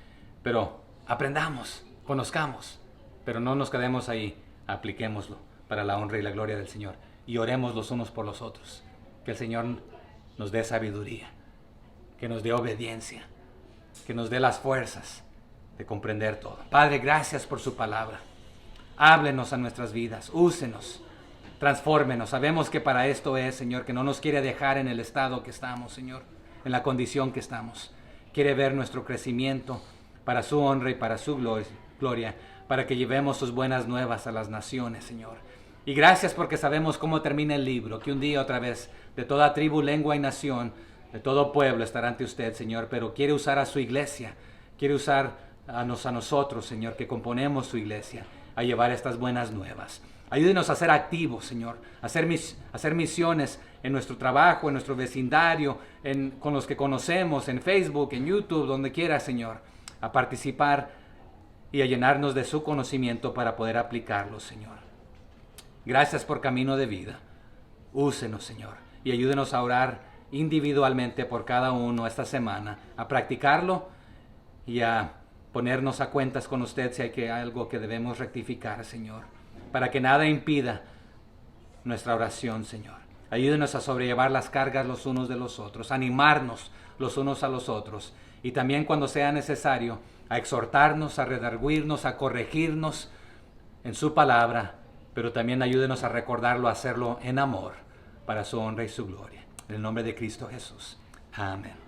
Pero aprendamos, conozcamos. Pero no nos quedemos ahí. Apliquémoslo para la honra y la gloria del Señor. Y oremos los unos por los otros. Que el Señor nos dé sabiduría. Que nos dé obediencia. Que nos dé las fuerzas de comprender todo. Padre, gracias por su palabra. Háblenos a nuestras vidas. Úsenos. Transfórmenos. Sabemos que para esto es, Señor, que no nos quiere dejar en el estado que estamos, Señor, en la condición que estamos. Quiere ver nuestro crecimiento para su honra y para su gloria, para que llevemos sus buenas nuevas a las naciones, Señor. Y gracias porque sabemos cómo termina el libro, que un día otra vez de toda tribu, lengua y nación, de todo pueblo estará ante usted, Señor, pero quiere usar a su iglesia, quiere usar a nosotros, Señor, que componemos su iglesia, a llevar estas buenas nuevas. Ayúdenos a ser activos, Señor, a hacer misiones en nuestro trabajo, en nuestro vecindario, con los que conocemos, en Facebook, en YouTube, donde quiera, Señor, a participar y a llenarnos de su conocimiento para poder aplicarlo, Señor. Gracias por Camino de Vida. Úsenos, Señor, y ayúdenos a orar individualmente por cada uno esta semana, a practicarlo y a ponernos a cuentas con usted si hay algo que debemos rectificar, Señor, para que nada impida nuestra oración, Señor. Ayúdenos a sobrellevar las cargas los unos de los otros, a animarnos los unos a los otros y también cuando sea necesario a exhortarnos, a redarguirnos, a corregirnos en su palabra, pero también ayúdenos a recordarlo, a hacerlo en amor para su honra y su gloria. En el nombre de Cristo Jesús. Amén.